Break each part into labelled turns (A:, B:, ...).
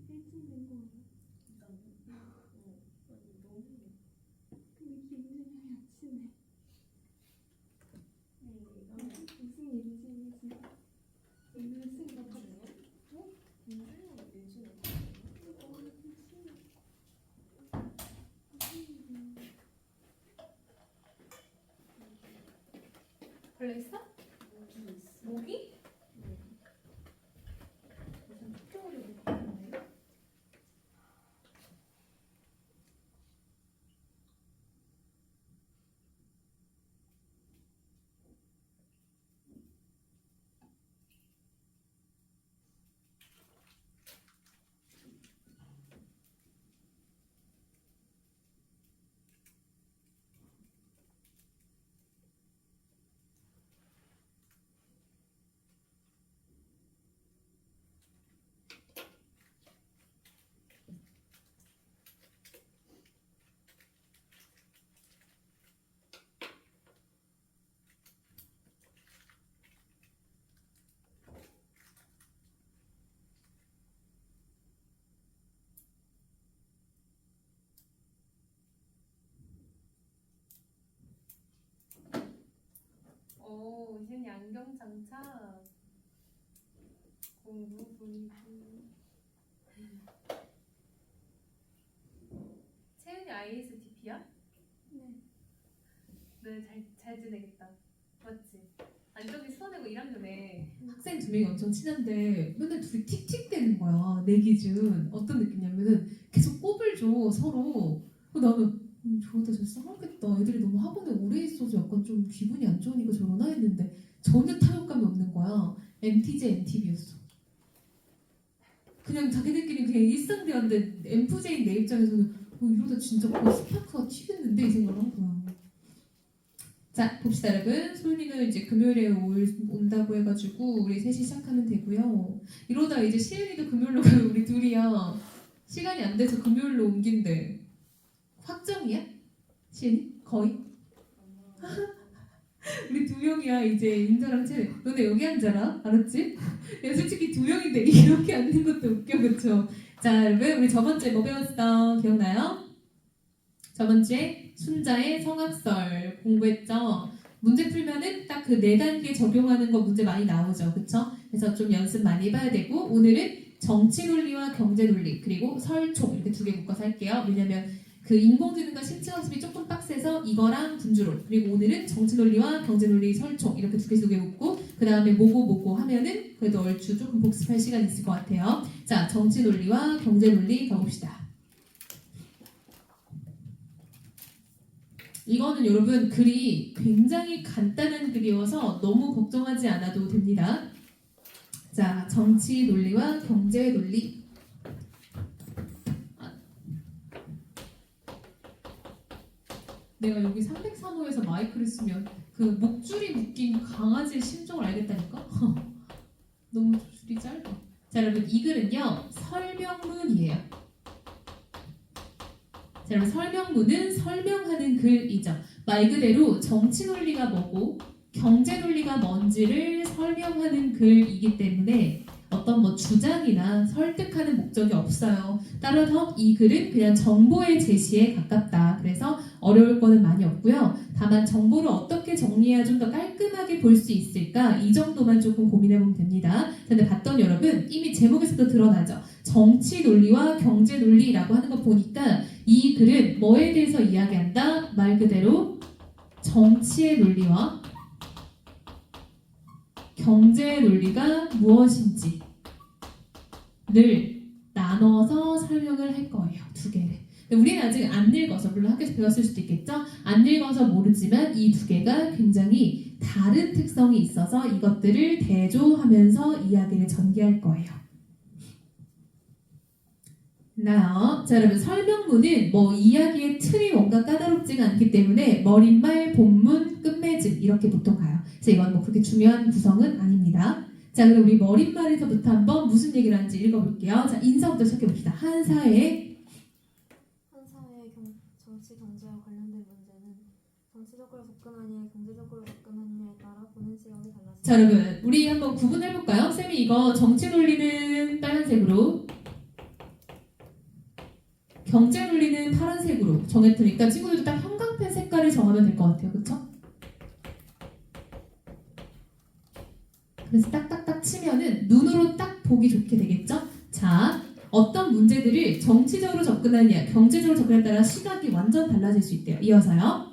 A: 일진된 거 아니야? 근데 김준영이 아치네. 무슨 일진이지? 오늘 생각하네. 어? 김준영이 일진을
B: 원래 있어? 모기?
A: 무슨 특별히 느끼는데?
B: 오, 이젠 안경 장착. 공부 분위기. 채은이 ISTP야?
A: 네.
B: 네, 잘 지내겠다. 맞지? 아니 저기 수원에고 1학년에
C: 학생 두 명이 엄청 친한데 맨날 둘이 틱틱대는 거야. 내 기준 어떤 느낌이냐면은 계속 꼽을 줘 서로. 나는 저러다 진짜 싸우겠다. 애들이 너무 학원에 오래 있어서 약간 좀 기분이 안 좋으니까 저러나 했는데 전혀 타격감이 없는 거야. MTJ, MTB였어. 그냥 자기들끼리 그냥 일상 대화인데 MFJ인 내 입장에서는 이러다 진짜 거의 스파크가 튀겠는데 이 생각을 한 거야. 자, 봅시다 여러분. 소윤이는 이제 금요일에 온다고 해가지고 우리 셋이 시작하면 되고요. 이러다 이제 시은이도 금요일로 가면 우리 둘이야. 시간이 안 돼서 금요일로 옮긴대. 확정이야? 시은이? 거의? 우리 두 명이야 이제 인자랑 채. 너네 여기 앉아라. 알았지? 야, 솔직히 두 명인데 이렇게 앉는 것도 웃겨, 그쵸? 자, 여러분 우리 저번주에 뭐 배웠어? 기억나요? 저번주에 순자의 성악설 공부했죠? 문제 풀면은 딱 그 4단계 적용하는 거 문제 많이 나오죠. 그쵸? 그래서 좀 연습 많이 해봐야 되고 오늘은 정치 논리와 경제 논리 그리고 설총 이렇게 2개 묶어서 할게요. 왜냐면 그 인공지능과 심층학습이 조금 빡세서 이거랑 분주론 그리고 오늘은 정치 논리와 경제 논리 설총 이렇게 2개 묶고 그 다음에 뭐고 하면은 그래도 얼추 조금 복습할 시간 있을 것 같아요. 자, 정치 논리와 경제 논리 가봅시다. 이거는 여러분 글이 굉장히 간단한 글이어서 너무 걱정하지 않아도 됩니다. 자, 정치 논리와 경제 논리. 내가 여기 303호에서 마이크를 쓰면 그 목줄이 묶인 강아지의 심정을 알겠다니까? 너무 줄이 짧아. 자, 여러분 이 글은요 설명문이에요. 자, 여러분 설명문은 설명하는 글이죠. 말 그대로 정치 논리가 뭐고 경제 논리가 뭔지를 설명하는 글이기 때문에 어떤 뭐 주장이나 설득하는 목적이 없어요. 따라서 이 글은 그냥 정보의 제시에 가깝다. 그래서 어려울 거는 많이 없고요. 다만 정보를 어떻게 정리해야 좀 더 깔끔하게 볼 수 있을까? 이 정도만 조금 고민해보면 됩니다. 근데 봤던 여러분 이미 제목에서도 드러나죠. 정치 논리와 경제 논리라고 하는 거 보니까 이 글은 뭐에 대해서 이야기한다? 말 그대로 정치의 논리와 경제 논리가 무엇인지를 나눠서 설명을 할 거예요. 2개를. 우리는 아직 안 읽어서 물론 학교에서 배웠을 수도 있겠죠. 안 읽어서 모르지만 이 2개가 굉장히 다른 특성이 있어서 이것들을 대조하면서 이야기를 전개할 거예요. 나요. 자, 여러분 설명문은 뭐 이야기의 틀이 뭔가 까다롭지가 않기 때문에 머릿말, 본문, 끝맺음 이렇게 보통 가요. 그래서 이건 뭐 그렇게 중요한 구성은 아닙니다. 자, 그럼 우리 머릿말에서부터 한번 무슨 얘기를 하는지 읽어볼게요. 자, 인사부터 시작해봅시다. 한 사회의
A: 정치 경제와 관련된 문제는 정치적으로 접근하느냐 경제적으로 접근하느냐에 따라 보는 시각이 달라집니다.
C: 자, 여러분 우리 한번 구분해볼까요? 쌤이 이거 정치 논리는 빨간색으로 경제 논리는 파란색으로 정했으니까 친구들도 딱 형광펜 색깔을 정하면 될 것 같아요. 그쵸? 그래서 딱딱딱 치면은 눈으로 딱 보기 좋게 되겠죠? 자, 어떤 문제들을 정치적으로 접근하느냐, 경제적으로 접근에 따라 시각이 완전 달라질 수 있대요. 이어서요.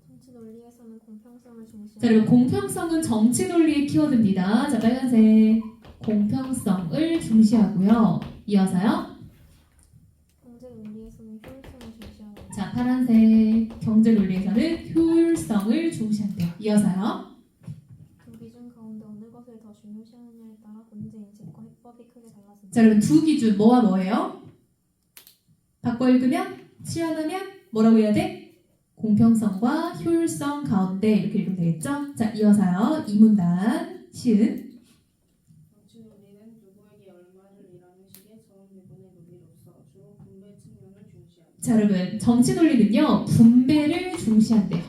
A: 정치 논리에서는 공평성을
C: 자,
A: 중시하고
C: 그리고 공평성은 정치 논리의 키워드입니다. 자, 빨간색. 공평성을 중시하고요. 이어서요.
A: 경제 논리에서는 효율성을 중시하고
C: 자, 파란색. 경제 논리에서는 효율성을 중시한대요. 이어서요.
A: 두 기준 가운데 어느 것을 더 중요시하느냐에 따라 문제 인식과 해법이 크게 달라진다.
C: 자, 그럼 두 기준 뭐와 뭐예요? 바꿔 읽으면 치환하면 뭐라고 해야 돼? 공평성과 효율성 가운데 이렇게 읽으면 되겠죠? 자, 이어서요. 이 문단 시은.
D: 정치 논리는 누구에게 얼마를 일하는 식의 자원 배분의 논리로서 주로 분배 측면을 중시한다.
C: 자, 여러분 정치 논리는요 분배를 중시한대요.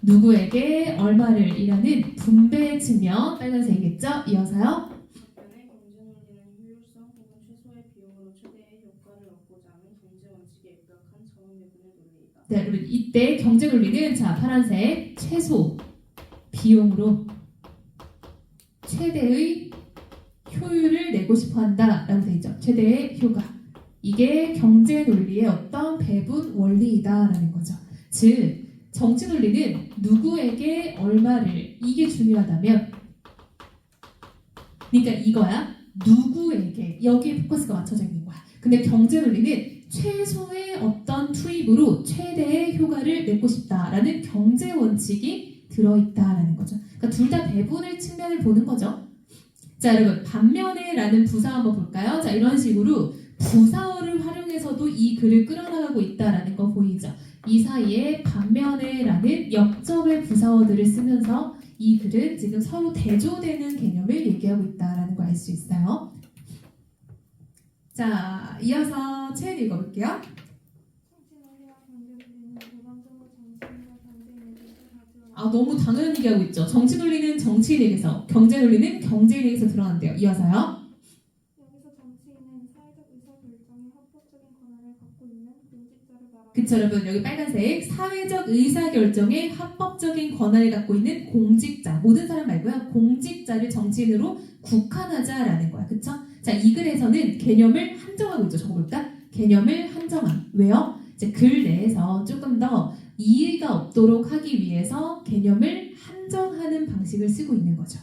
C: 누구에게 얼마를 일하는 분배 측면 빨간색이겠죠? 이어서요.
D: 반면에 경제 논리는 효율성 혹은 최소의 비용으로 최대의 효과를 얻고자 하는 경제 원칙에 입각한 자원 배분의 논리이다.
C: 네, 여러분 이때 경제 논리는 자 파란색 최소 비용으로 최대의 효율을 내고 싶어한다라고 되어 있죠. 최대의 효과. 이게 경제 논리의 어떤 배분 원리이다라는 거죠. 즉 정치 논리는 누구에게 얼마를 이게 중요하다면 그러니까 이거야. 누구에게 여기에 포커스가 맞춰져 있는 거야. 근데 경제 논리는 최소의 어떤 투입으로 최대의 효과를 내고 싶다라는 경제 원칙이 들어있다라는 거죠. 그러니까 둘 다 배분의 측면을 보는 거죠. 자, 여러분 반면에라는 부사 한번 볼까요? 자, 이런 식으로 부사어를 활용해서도 이 글을 끌어나가고 있다라는 거 보이죠? 이 사이에 반면에라는 역접의 부사어들을 쓰면서 이 글은 지금 서로 대조되는 개념을 얘기하고 있다라는 걸 알 수 있어요. 자, 이어서 채연 읽어볼게요.
A: 정치 논리와 경제 논리는 일반적으로 정치인과 경제인에게서 가져와
C: 아, 너무 당연한 얘기하고 있죠. 정치 논리는 정치인에게서, 경제 논리는 경제인에게서 드러난대요. 이어서요.
A: 여기서 정치인은 사회적 의사결정에 합법적인 권한을 갖고 있는 공직자를 말하고
C: 그쵸, 여러분. 여기 빨간색. 사회적 의사결정에 합법적인 권한을 갖고 있는 공직자. 모든 사람 말고요. 공직자를 정치인으로 국한하자라는 거야. 그쵸? 자, 이 글에서는 개념을 한정하고 있죠. 적어볼까? 개념을 한정함. 왜요? 이제 글 내에서 조금 더 이의가 없도록 하기 위해서 개념을 한정하는 방식을 쓰고 있는 거죠.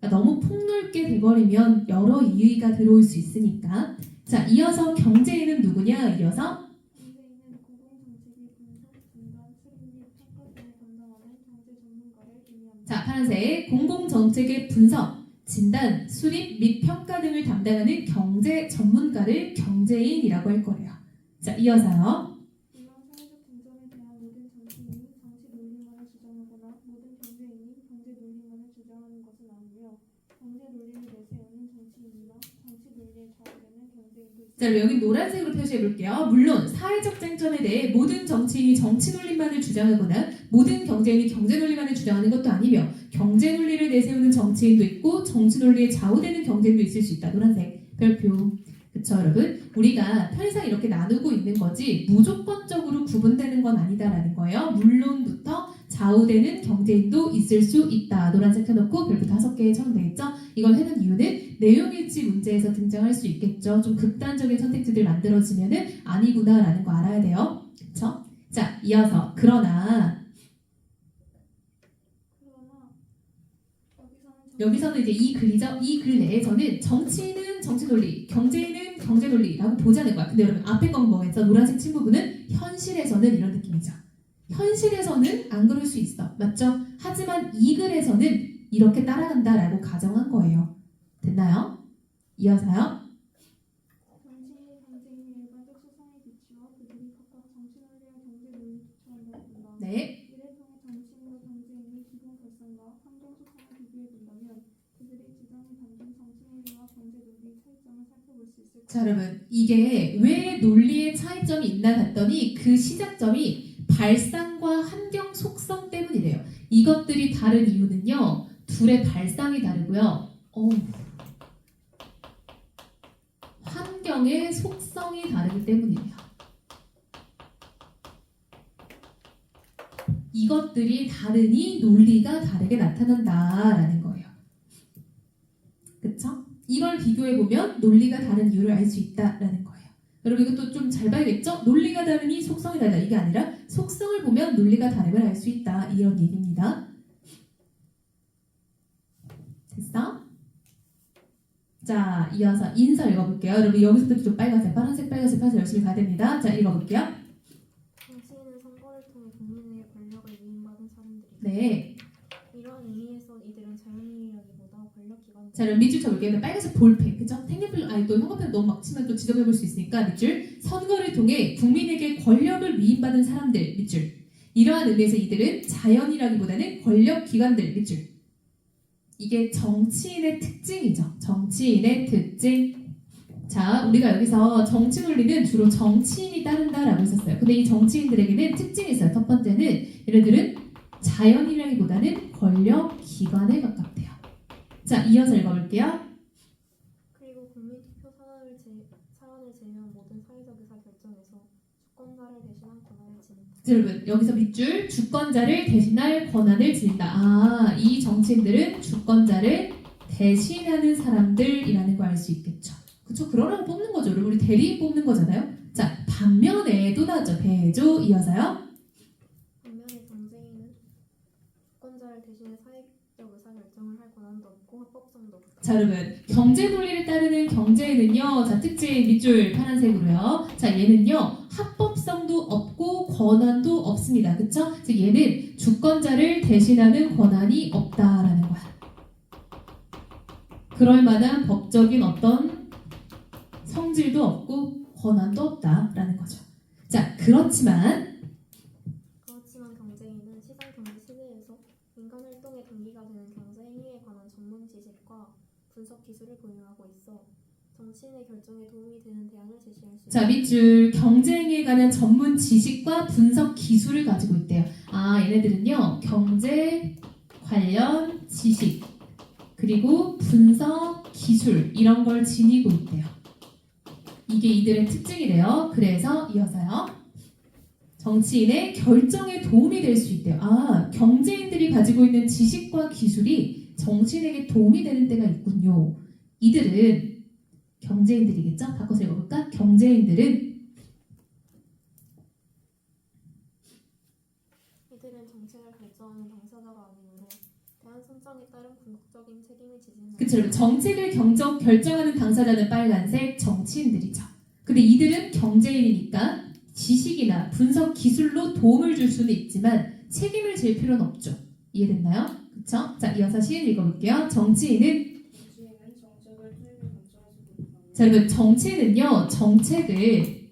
C: 그러니까 너무 폭넓게 돼버리면 여러 이의가 들어올 수 있으니까. 자, 이어서 경제인은 누구냐? 이어서
A: 경제인은 공공정책의 분석, 진단, 수립 및 평가 등을 담당하는 경제 전문가를 의미합니다.
C: 자, 파란색 공공정책의 분석, 진단, 수립 및 평가 등을 담당하는 경제 전문가를 경제인이라고 할 거예요. 자, 이어서요.
A: 물론 사회적 동전에 대한 모든 정치인이 정치 논리만을 주장하거나 모든 경제인이 경제 논리만을 주장하는 것은 아니며 경제 논리를 내세우는 정치인이나 정치 논리에 좌우되는 경제인도 있습니다.
C: 자, 여기 노란색으로 표시해 볼게요. 물론 사회적 쟁점에 대해 모든 정치인이 정치 논리만을 주장하거나 모든 경제인이 경제 논리만을 주장하는 것도 아니며 경제 논리를 내세우는 정치인도 있고 정치 논리에 좌우되는 경제인도 있을 수 있다. 노란색 별표. 그쵸, 여러분? 우리가 편의상 이렇게 나누고 있는 거지 무조건적으로 구분되는 건 아니다라는 거예요. 물론부터 좌우되는 경제인도 있을 수 있다. 노란색 해놓고 별표 5개 쳐면 되겠죠? 이걸 해놓은 이유는 내용일치 문제에서 등장할 수 있겠죠. 좀 극단적인 선택지들 만들어지면은 아니구나라는 거 알아야 돼요. 그쵸? 자, 이어서 그러나 여기서는 이제 이 글이죠. 이 글 내에서는 정치인은 정치 논리, 경제인은 경제 논리라고 보지 않을 거야. 근데 여러분 앞에 건 뭐겠죠? 노란색 친 부분은 현실에서는 이런 느낌이죠. 현실에서는 안 그럴 수 있어. 맞죠? 하지만 이 글에서는 이렇게 따라간다라고 가정한 거예요. 됐나요? 이어서요.
A: 정치인이 경제인의 일반적 수상에 비추어 그들이 각각 정치 논리와 경제 논리 추천한다고 본다.
C: 네.
A: 이를 통해 정치인과 경제인의 기본 발상과 환경 수상을 비교해 본다면 그들의 주장에 담긴 정치 논리와 경제 논리의 차이점을 살펴볼 수 있을
C: 자, 여러분 이게 왜 논리의 차이점이 있나 봤더니 그 시작점이 발상과 환경 속성 때문이래요. 이것들이 다른 이유는요. 둘의 발상이 다르고요. 환경 환경의 속성이 다르기 때문이에요. 이것들이 다르니 논리가 다르게 나타난다라는 거예요. 그쵸? 이걸 비교해보면 논리가 다른 이유를 알 수 있다라는 거예요. 여러분 이것도 좀 잘 봐야겠죠? 논리가 다르니 속성이 다르다. 이게 아니라 속성을 보면 논리가 다름을 알 수 있다. 이런 얘기입니다. 됐어? 자, 이어서 인서 읽어볼게요. 여러분 여기서부터 좀 빨간색, 파란색, 빨간색, 파란색 열심히 가야 됩니다. 자, 읽어볼게요.
A: 정치인은 선거를 통해 국민에게 권력을 위임받은 사람들이다.
C: 네.
A: 이러한 의미에서 이들은 자연인이라기보다 권력기관
C: 자, 그럼 밑줄 쳐볼게요. 빨간색 볼펜, 그죠? 색연필, 아니 또 형광펜 너무 막 치면 또 지저분해볼 수 있으니까 밑줄. 선거를 통해 국민에게 권력을 위임받은 사람들, 밑줄. 이러한 의미에서 이들은 자연이라기보다는 권력기관들, 밑줄. 이게 정치인의 특징이죠. 정치인의 특징. 자, 우리가 여기서 정치 논리는 주로 정치인이 따른다라고 했었어요. 근데 이 정치인들에게는 특징이 있어요. 첫 번째는 얘네들은 자연이라기보다는 권력기관에 가깝대요. 자, 이어서 읽어볼게요.
A: 그리고 국민투표 사안을 제외한 모든 사회적 의사 결정에서 주권자를 대신한 권한을 지닌다.
C: 여러분 여기서 밑줄 주권자를 대신할 권한을 지닌다. 아, 이 정치인들은 주권자를 대신하는 사람들이라는 걸 알 수 있겠죠. 그쵸? 그러라고 뽑는 거죠. 여러분 우리 대리인 뽑는 거잖아요. 자, 반면에 또 나왔죠. 대조 이어서요.
A: 반면에 경제인은 주권자를 대신해 사회적 의사 결정을 할 권한도 없고 합법성도 없다.
C: 자, 여러분 경제 논리를 따르는 경제에는요. 자, 특징 밑줄 파란색으로요. 자, 얘는요. 합법성도 없고 권한도 없습니다. 그쵸? 즉 얘는 주권자를 대신하는 권한이 없다라는 거야. 그럴 만한 법적인 어떤 성질도 없고 권한도 없다라는 거죠. 자, 그렇지만
A: 경제인은 시장 경제 시대에서 인간 활동의 동기가 되는 경제 행위에 관한 전문 지식과 분석 기술을 보유하고 있어 정치인의 결정에 도움이 되는 대안을 제시할 수 있다.
C: 자, 밑줄 경제행위에 관한 전문 지식과 분석 기술을 가지고 있대요. 아, 얘네들은요. 경제 관련 지식 그리고 분석 기술 이런 걸 지니고 있대요. 이게 이들의 특징이래요. 그래서 이어서요. 정치인의 결정에 도움이 될 수 있대요. 아, 경제인들이 가지고 있는 지식과 기술이 정치인에게 도움이 되는 때가 있군요. 이들은 경제인들이겠죠? 바꿔서 읽어볼까? 경제인들은
A: 이들은 정책을 결정하는 당사자가 아니므로 대안 선정에 따른 궁극적인 책임을 지지는
C: 그쵸, 여러분. 정책을 결정하는 당사자는 빨간색 정치인들이죠. 근데 이들은 경제인이니까 지식이나 분석 기술로 도움을 줄 수는 있지만 책임을 질 필요는 없죠. 이해됐나요? 그쵸? 자, 이어서 시인 읽어볼게요. 정치인은
D: 정책을 투입의 관점에서 보는
C: 자, 여러분 정치는요 정책을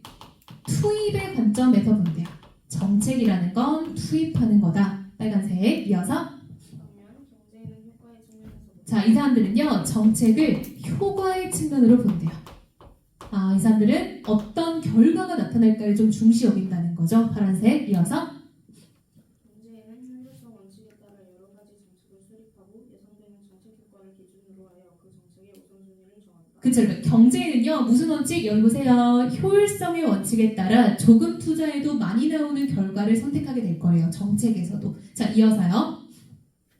C: 투입의 관점에서 본대요. 정책이라는 건 투입하는 거다. 빨간색 이어서
D: 반면 경제인은 효과의 측면에서 보는
C: 자, 이 사람들은요 정책을 효과의 측면으로 본대요. 아, 이 사람들은 어떤 결과가 나타날까를 좀 중시 여긴다는 거죠. 파란색 이어서
D: 경제인은 효율성 원칙에 따라 여러 가지 정책을 수립하고 예상되는 정책 효과를 기준으로 하여 그 정책의 우선순위를 정한다.
C: 그쵸, 여러분. 경제에는요 무슨 원칙? 여기 보세요. 효율성의 원칙에 따라 조금 투자해도 많이 나오는 결과를 선택하게 될 거예요. 정책에서도. 자, 이어서요.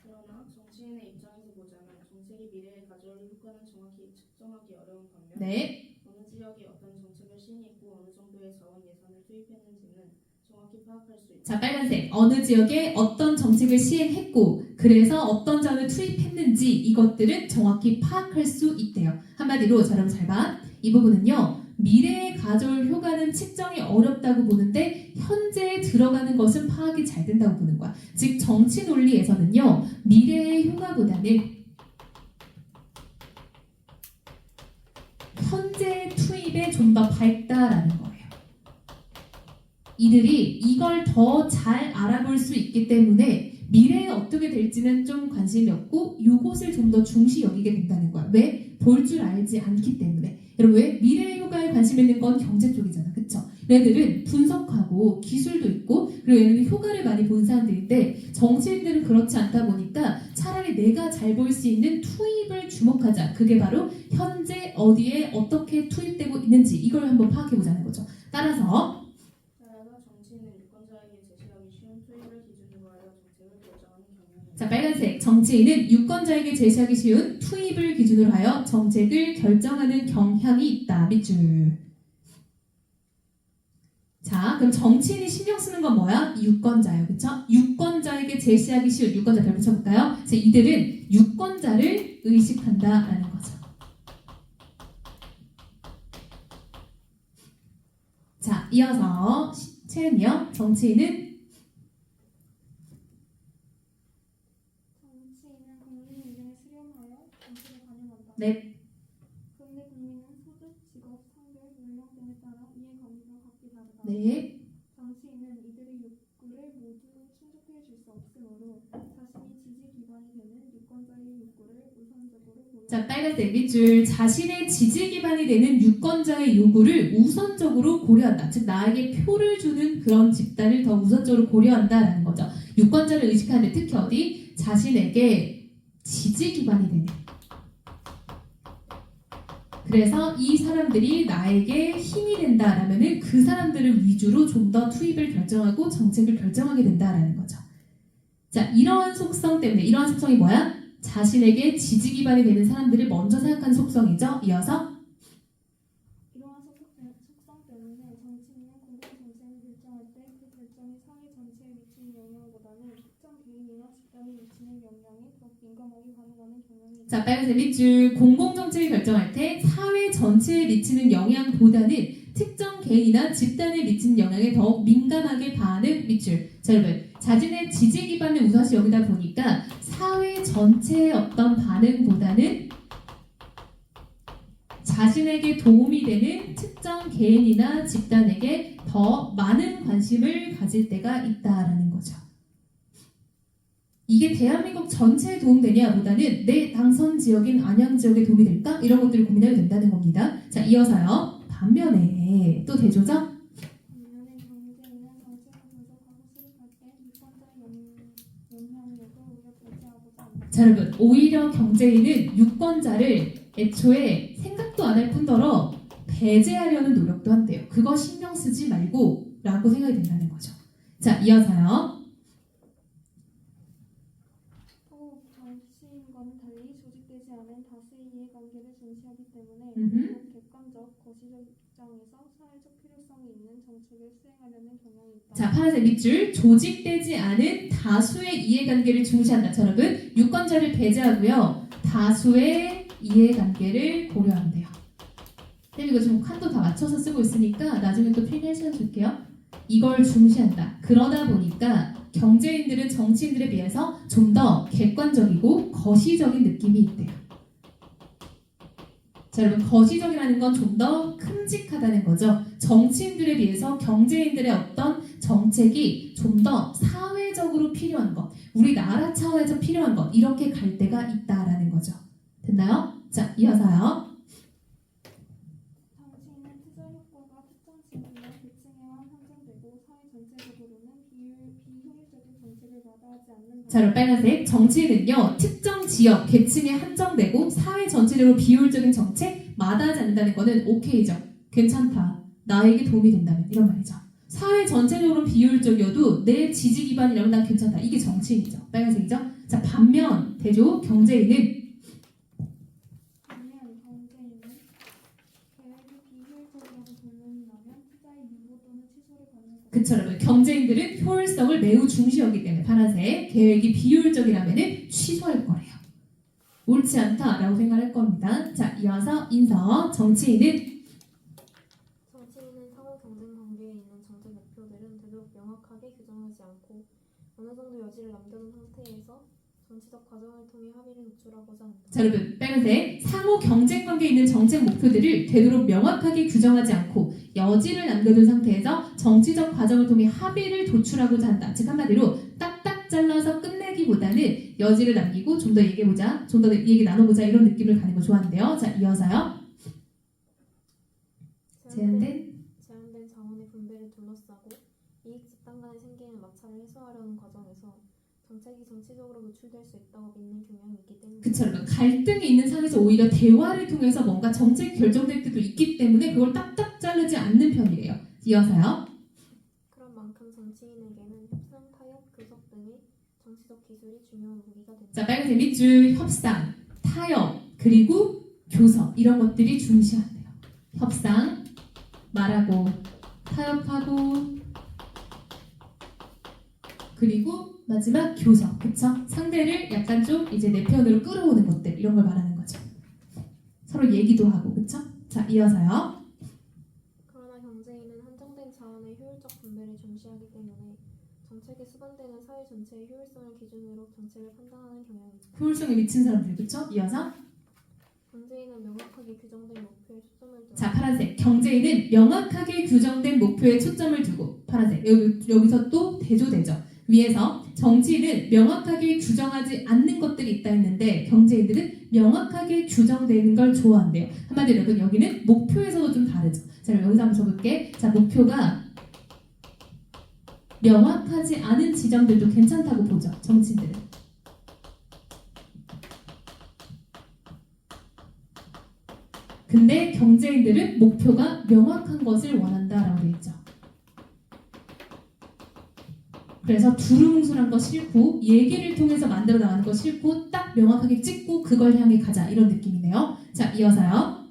D: 그러나 정치인의 입장에서 보자면 정책이 미래에 가져올 효과는 정확히 측정하기 어려운 반면
C: 네.
D: 어느 지역에 어떤 정책을 시행했고 어느 정도의 자원 예산을 투입했는지는 정확히 파악할 수 있다.
C: 자, 빨간색. 어느 지역에 어떤 정책을 시행했고 그래서 어떤 자원을 투입했는지 이것들은 정확히 파악할 수 있대요. 한마디로 자, 여러분 잘 봐. 이 부분은요. 미래에 가져올 효과는 측정이 어렵다고 보는데 현재에 들어가는 것은 파악이 잘 된다고 보는 거야. 즉 정치 논리에서는요. 미래의 효과보다는 현재 투입에 좀 더 밝다라는 거예요. 이들이 이걸 더 잘 알아볼 수 있기 때문에 미래에 어떻게 될지는 좀 관심이 없고 이것을 좀 더 중시 여기게 된다는 거야. 왜? 볼 줄 알지 않기 때문에. 여러분 왜? 미래의 효과에 관심 있는 건 경제 쪽이잖아. 그쵸? 얘들은 분석하고 기술도 있고 그리고 얘네는 효과를 많이 본 사람들인데 정치인들은 그렇지 않다 보니까 차라리 내가 잘 보일 수 있는 투입을 주목하자. 그게 바로 현재 어디에 어떻게 투입되고 있는지 이걸 한번 파악해보자는 거죠. 따라서
D: 따라서 정치인은 유권자에게 제시하기 쉬운 투입을 기준으로 하여 정책을 결정하는 경향이
C: 자, 빨간색 정치인은 유권자에게 제시하기 쉬운 투입을 기준으로 하여 정책을 결정하는 경향이 있다. 밑줄. 자, 그럼 정치인이 신경 쓰는 건 뭐야? 유권자예요. 그쵸? 유권자에게 제시하기 쉬운 유권자 별 붙여볼까요? 그래서 이들은 유권자를 의식한다라는 거죠. 자, 이어서 채은이요. 정치인은
A: 정치인은 국민 의견에 수렴하여 정책에 반영한다.
C: 네.
A: 그런데 국민은 소득, 직업, 성별, 연령 등에 따라 이해관계가 각기 다르다.
C: 네.
A: 정치인은 이들의 욕구를 모두 충족해 줄 수 없으므로 자신이 지지 기반이 되는 유권자의 욕구를 우선적으로 고려.
C: 자, 빨간색 밑줄. 자신의 지지 기반이 되는 유권자의 요구를 우선적으로 고려한다. 즉 나에게 표를 주는 그런 집단을 더 우선적으로 고려한다라는 거죠. 유권자를 의식하는데 특히 어디? 자신에게 지지 기반이 되는. 그래서 이 사람들이 나에게 힘이 된다라면은 그 사람들을 위주로 좀 더 투입을 결정하고 정책을 결정하게 된다라는 거죠. 자, 이러한 속성 때문에 이러한 속성이 뭐야? 자신에게 지지 기반이 되는 사람들을 먼저 생각하는 속성이죠. 이어서
A: 이러한 속성 때문에 정치인은 공공 정책을 결정할 때 그 결정이 사회 전체에 미치는 영향보다는 특정 개인이나 집단에 미치는 영향에 더 민감하게 반응하는 경향이 있다.
C: 자, 빨간색 밑줄. 공공정책을 결정할 때 사회 전체에 미치는 영향보다는 특정 개인이나 집단에 미치는 영향에 더 민감하게 반응 밑줄. 자, 여러분. 자신의 지지 기반을 우선시 여기다 보니까 사회 전체의 어떤 반응보다는 자신에게 도움이 되는 특정 개인이나 집단에게 더 많은 관심을 가질 때가 있다라는 거죠. 이게 대한민국 전체에 도움되냐 보다는 내 당선 지역인 안양 지역에 도움이 될까? 이런 것들을 고민하게 된다는 겁니다. 자, 이어서요. 반면에 또 대조죠?
A: 반면에 경제인은 정책을 분석하고 수립할 때 유권자의 영향력을 오히려 배제하고자 한다.
C: 자, 여러분. 오히려 경제인은 유권자를 애초에 생각도 안 할 뿐더러 배제하려는 노력도 한대요. 그거 신경 쓰지 말고 라고 생각이 된다는 거죠. 자, 이어서요.
A: 또 정치인과는 달리 조직되지 않은 다수의 이해관계를 중시하기 때문에
C: 음흠.
A: 비록 객관적, 거시적 입장에서 사회적 필요성이 있는 정책을 수행하려는 경향이 있다.
C: 자, 파란색 밑줄. 조직되지 않은 다수의 이해관계를 중시한다. 자, 여러분. 유권자를 배제하고요. 다수의 이해관계를 고려한대요. 쌤 이거 지금 칸도 다 맞춰서 쓰고 있으니까 나중에 또 필기할 시간 줄게요. 이걸 중시한다. 그러다 보니까 경제인들은 정치인들에 비해서 좀 더 객관적이고 거시적인 느낌이 있대요. 자, 여러분 거시적이라는 건 좀 더 큼직하다는 거죠. 정치인들에 비해서 경제인들의 어떤 정책이 좀 더 사회적으로 필요한 것, 우리 나라 차원에서 필요한 것 이렇게 갈 때가 있다라는 거죠. 됐나요? 자, 이어서요.
A: 정치인은 투자 효과가 특정 지역이나 계층에만 한정되고 사회 전체적으로는 비효율적인 정책을 마다하지 않는다.
C: 자, 그럼 빨간색 정치인은요 특정 지역, 계층에 한정되고 사회 전체적으로 비효율적인 정책 마다하지 않는다는 거는 오케이죠. 괜찮다. 나에게 도움이 된다면 이런 말이죠. 사회 전체적으로 비효율적이어도 내 지지 기반이라면 난 괜찮다. 이게 정치인이죠. 빨간색이죠. 자, 반면 대조 경제인은
A: 반면 경제인은 계획이 비효율적이라고 결론이 나면 투자의 유보 또는 취소를 권할 것이다.
C: 그쵸, 여러분. 경제인들은 효율성을 매우 중시하기 때문에 파란색 계획이 비효율적이라면 취소할 거래요. 옳지 않다라고 생각할 겁니다. 자, 이어서 인서 정치인은
E: 정치인은 상호 경쟁 관계에 있는 정책 목표들은 되도록 명확하게 규정하지 않고 어느 정도 여지를 남겨둔 상태에서 정치적 과정을 통해 합의를 도출하고자 한다.
C: 자, 여러분 빨간색 상호 경쟁 관계에 있는 정책 목표들을 되도록 명확하게 규정하지 않고 여지를 남겨둔 상태에서 정치적 과정을 통해 합의를 도출하고자 한다. 즉 한마디로 딱딱 잘라서 끝내기보다는 여지를 남기고 좀 더 얘기해보자, 좀 더 얘기 나눠보자 이런 느낌을 가는 거 좋아하는데요. 자, 이어서요. 제한된
E: 제한된 자원의 분배를 둘러싸고 이익 집단 간에 생기는 마찰을 해소하려는 과정에서 정책 정책이 정치적으로 노출될 수 있다고 믿는 경향이 있기 때문에
C: 그쵸. 그러니까 갈등이 있는 상에서 오히려 대화를 통해서 뭔가 정책이 결정될 때도 있기 때문에 그걸 딱딱 자르지 않는 편이에요. 이어서요.
E: 그런 만큼 정치인에게는 협상, 타협, 교섭 등의 정치적 기술이 중요한 무기가 된다.
C: 자, 빨간색 밑줄 협상, 타협, 그리고 교섭 이런 것들이 중시한대요. 협상, 말하고 타협하고 그리고 마지막 교섭, 그쵸? 상대를 약간 좀 이제 내 편으로 끌어오는 것들 이런 걸 말하는 거죠. 서로 얘기도 하고, 그쵸? 자, 이어서요.
E: 그러나 경제인은 한정된 자원의 효율적 분배를 중시하기 때문에 정책에 수반되는 사회 전체의 효율성을 기준으로 정책을 판단하는 경향이 있다.
C: 효율성에 미친 사람들, 그쵸? 이어서
E: 경제인은 명확하게 규정된 목표에 초점을 두고
C: 자, 파란색. 경제인은 명확하게 규정된 목표에 초점을 두고 파란색. 여기서 또 대조되죠. 위에서 정치인은 명확하게 규정하지 않는 것들이 있다 했는데 경제인들은 명확하게 규정되는 걸 좋아한대요. 한마디로 여러분 여기는 목표에서도 좀 다르죠. 자, 그럼 여기서 한번 적을게. 자, 목표가 명확하지 않은 지점들도 괜찮다고 보죠. 정치인들은. 근데 경제인들은 목표가 명확한 것을 원한다라고 되어 있죠. 그래서 두루뭉술한 거 싫고 얘기를 통해서 만들어 나가는 거 싫고 딱 명확하게 찍고 그걸 향해 가자 이런 느낌이네요. 자, 이어서요.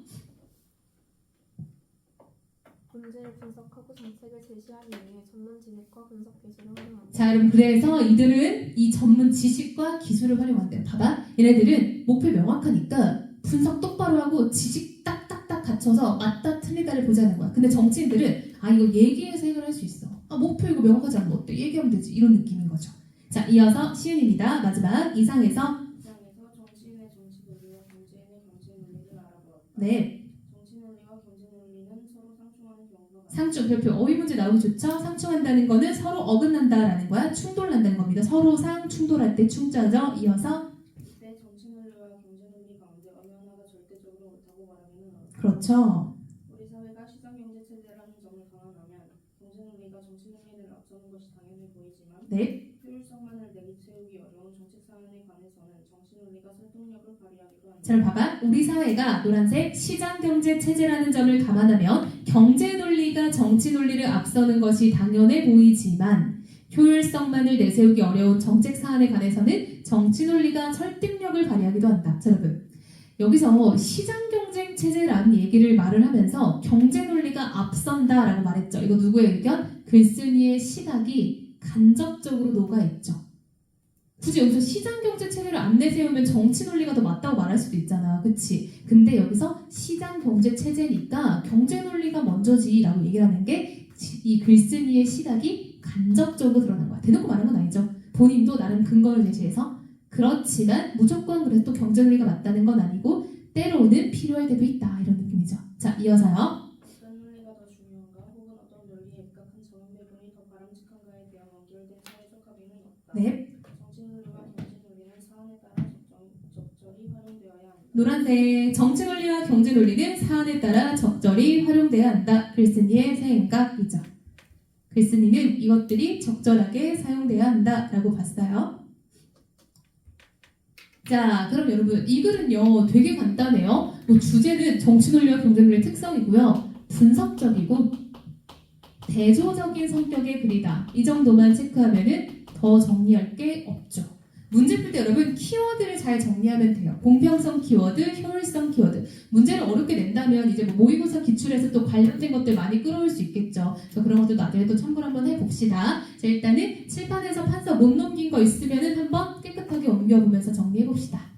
E: 문제를 분석하고 정책을 제시하기 위해 전문 지식과 분석 기술을 활용한다.
C: 자, 여러분 그래서 이들은 이 전문 지식과 기술을 활용한대요. 봐봐. 얘네들은 목표 명확하니까 분석 똑바로 하고 지식 딱딱딱 갖춰서 맞다 틀리다를 보자는 거야. 근데 정치인들은 아 이거 얘기해서 해결할 수 있어. 아 목표 이거 명확하지 않으면 어때? 얘기하면 되지. 이런 느낌인 거죠. 자, 이어서 시은입니다. 마지막 이상에서
D: 이상에서 정치인의 정치 논리와 경제인의 경제 논리를 알아보았다.
C: 네.
D: 정치 논리와 경제 논리는 서로 상충하는 경우가 많다.
C: 상충 별표 어휘 문제 나오기 좋죠? 상충한다는 거는 서로 어긋난다라는 거야. 충돌난다는 겁니다. 서로 상 충돌할 때 충자죠. 이어서
D: 이때 정치 논리와 경제 논리 가운데 어느 하나가 절대적으로 옳다고 말하기는 어렵다.
C: 그렇죠.
D: 우리 사회가 시장 경제 체제라는 점을 강화하면 경제 논리가 정치 논리를 앞서는 것이 당연해 보이지만
C: 네.
D: 효율성만을 내비채우기 어려운 정책 사안에 관해서는 정치 논리가 설득력을 발휘하기도 한다.
C: 자, 봐봐. 우리 사회가 노란색 시장 경제 체제라는 점을 감안하면 경제 논리가 정치 논리를 앞서는 것이 당연해 보이지만 효율성만을 내세우기 어려운 정책 사안에 관해서는 정치 논리가 설득력을 발휘하기도 한다. 자, 여러분. 여기서 시장 경쟁 체제라는 얘기를 말을 하면서 경제 논리가 앞선다라고 말했죠. 이거 누구의 의견? 글쓴이의 시각이 간접적으로 녹아있죠. 굳이 여기서 시장 경제 체제를 안 내세우면 정치 논리가 더 맞다고 말할 수도 있잖아. 그치? 근데 여기서 시장 경제 체제니까 경제 논리가 먼저지라고 얘기를 하는 게 이 글쓴이의 시각이 간접적으로 드러난 거야. 대놓고 말한 건 아니죠. 본인도 나름 근거를 제시해서 그렇지만 무조건 그래서 또 경제 논리가 맞다는 건 아니고 때로는 필요할 때도 있다. 이런 느낌이죠. 자, 이어서요.
D: 어떤 논리가 더 중요한가 혹은 어떤 논리에 입각한 전원 배분이 더 바람직한가에 대한 완결된 사회적 합의는 없다.
C: 네.
D: 정치 논리와 경제 논리는 사안에 따라 적절히 활용되어야 한다.
C: 노란색 정치 논리와 경제 논리는 사안에 따라 적절히 활용돼야 한다. 글쓴이의 생각이죠. 글쓴이는 이것들이 적절하게 사용돼야 한다라고 봤어요. 자, 그럼 여러분 이 글은요 되게 간단해요. 뭐 주제는 정치 논리와 경제 논리의 특성이고요. 분석적이고 대조적인 성격의 글이다. 이 정도만 체크하면은 더 정리할 게 없죠. 문제 풀 때 여러분 키워드를 잘 정리하면 돼요. 공평성 키워드, 효율성 키워드. 문제를 어렵게 낸다면 이제 뭐 모의고사 기출에서 또 관련된 것들 많이 끌어올 수 있겠죠. 그래서 그런 것도 나중에 또 참고를 한번 해봅시다. 자, 일단은 칠판에서 판서 못 넘긴 거 있으면은 한번 깨끗하게 옮겨보면서 정리해봅시다.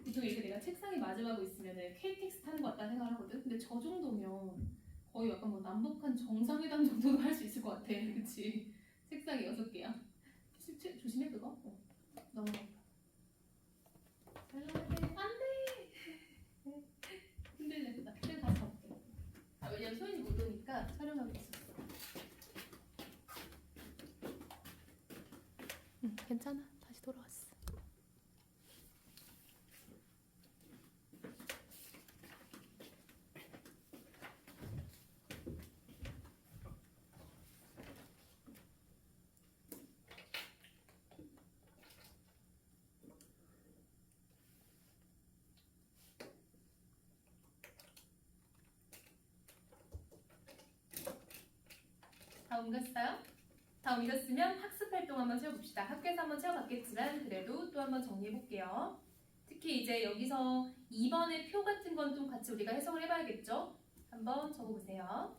C: 보통 이렇게 내가 책상에 마주하고 있으면은 KTX 타는 것 같다는 생각을 하거든. 근데 저 정도면 거의 약간 뭐 남북한 정상회담 정도도 할 수 있을 것 같아. 그치? 책상이 6개야. 조심해 그거. 넘어가. 안돼. 흔들렸다. 그냥 가서 가볼게. 아, 왜냐면 소연이 못 오니까 촬영하고 있었어.
B: 괜찮아. 다시 돌아왔어. 다 옮겼어요? 다 옮겼으면 학습 활동 한번 채워봅시다. 학교에서 한번 채워봤겠지만 그래도 또 한번 정리해볼게요. 특히 이제 여기서 2번의 표 같은 건 좀 같이 우리가 해석을 해봐야겠죠? 한번 적어보세요.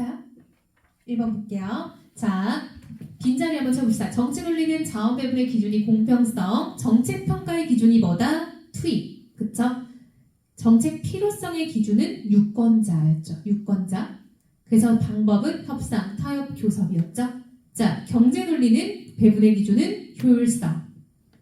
C: 됐어요? 1번 볼게요. 자, 빈자리 한번 쳐봅시다. 정치 논리는 자원 배분의 기준이 공평성, 정책 평가의 기준이 뭐다? 투입. 그쵸? 정책 필요성의 기준은 유권자였죠. 유권자. 그래서 방법은 협상, 타협, 교섭이었죠. 자, 경제 논리는 배분의 기준은 효율성.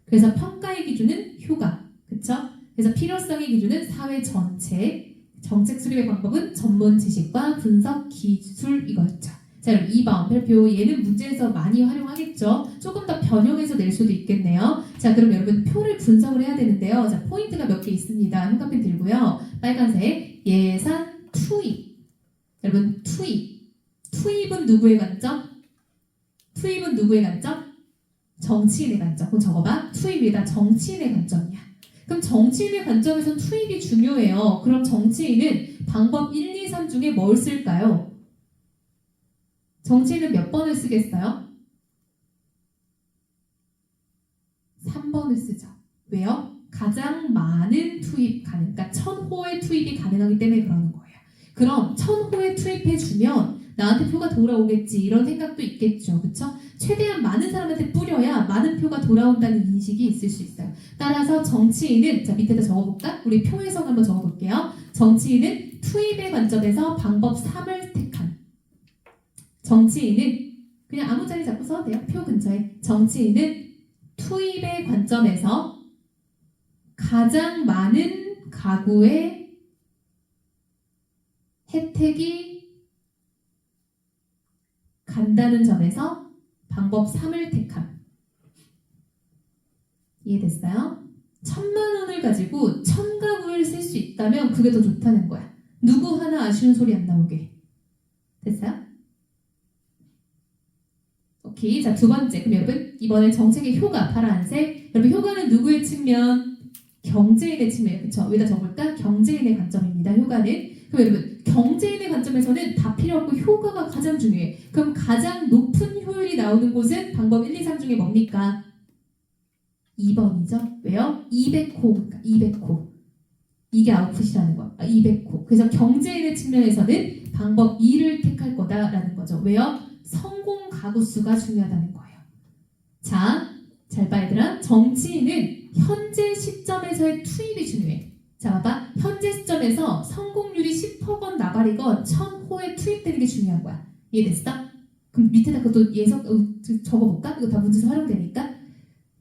C: 그래서 평가의 기준은 효과. 그쵸? 그래서 필요성의 기준은 사회 전체. 정책 수립의 방법은 전문 지식과 분석 기술 이거였죠. 자, 그럼 2번 별표 얘는 문제에서 많이 활용하겠죠. 조금 더 변형해서 낼 수도 있겠네요. 자, 그럼 여러분 표를 분석을 해야 되는데요. 자, 포인트가 몇 개 있습니다. 형광펜 들고요. 빨간색 예산 투입. 여러분 투입. 투입은 누구의 관점? 투입은 누구의 관점? 정치인의 관점. 그럼 적어봐. 투입이다. 정치인의 관점이야. 그럼 정치인의 관점에선 투입이 중요해요. 그럼 정치인은 방법 1, 2, 3 중에 뭘 쓸까요? 정치인은 몇 번을 쓰겠어요? 3번을 쓰죠. 왜요? 가장 많은 투입 가능, 그러니까 1000호의 투입이 가능하기 때문에 그러는 거예요. 그럼 1000호에 투입해주면 나한테 표가 돌아오겠지 이런 생각도 있겠죠. 그쵸? 최대한 많은 사람한테 뿌려야 많은 표가 돌아온다는 인식이 있을 수 있어요. 따라서 정치인은, 자 밑에다 적어볼까? 우리 표 해석 한번 적어볼게요. 정치인은 투입의 관점에서 방법 3을 택한. 정치인은 그냥 아무 자리 잡고 써도 돼요. 표 근처에. 정치인은 투입의 관점에서 가장 많은 가구의 혜택이 간다는 점에서 방법 3을 택함. 이해됐어요? 1000만 원을 가지고 1000가구를 쓸 수 있다면 그게 더 좋다는 거야. 누구 하나 아쉬운 소리 안 나오게. 됐어요? 오케이. 자, 두 번째. 그럼 여러분, 이번에 정책의 효과, 파란색. 여러분, 효과는 누구의 측면? 경제인의 측면. 그쵸? 여기다 적을까? 경제인의 관점입니다. 효과는. 그럼 여러분, 경제인의 관점에서는 다 필요 없고 효과가 가장 중요해. 그럼 가장 높은 효율이 나오는 곳은 방법 1, 2, 3 중에 뭡니까? 2번이죠. 왜요? 200호. 200호. 이게 아웃풋이라는 거야. 200호. 그래서 경제인의 측면에서는 방법 2를 택할 거다라는 거죠. 왜요? 성공 가구 수가 중요하다는 거예요. 자, 잘 봐 얘들아. 정치인은 현재 시점에서의 투입이 중요해. 자, 봐봐. 현재 시점에서 성공률이 10%건 나발이건 1000호에 투입되는 게 중요한 거야. 이해됐어? 그럼 밑에다 그것도 예석 적어볼까? 이거 다 문제에서 활용되니까.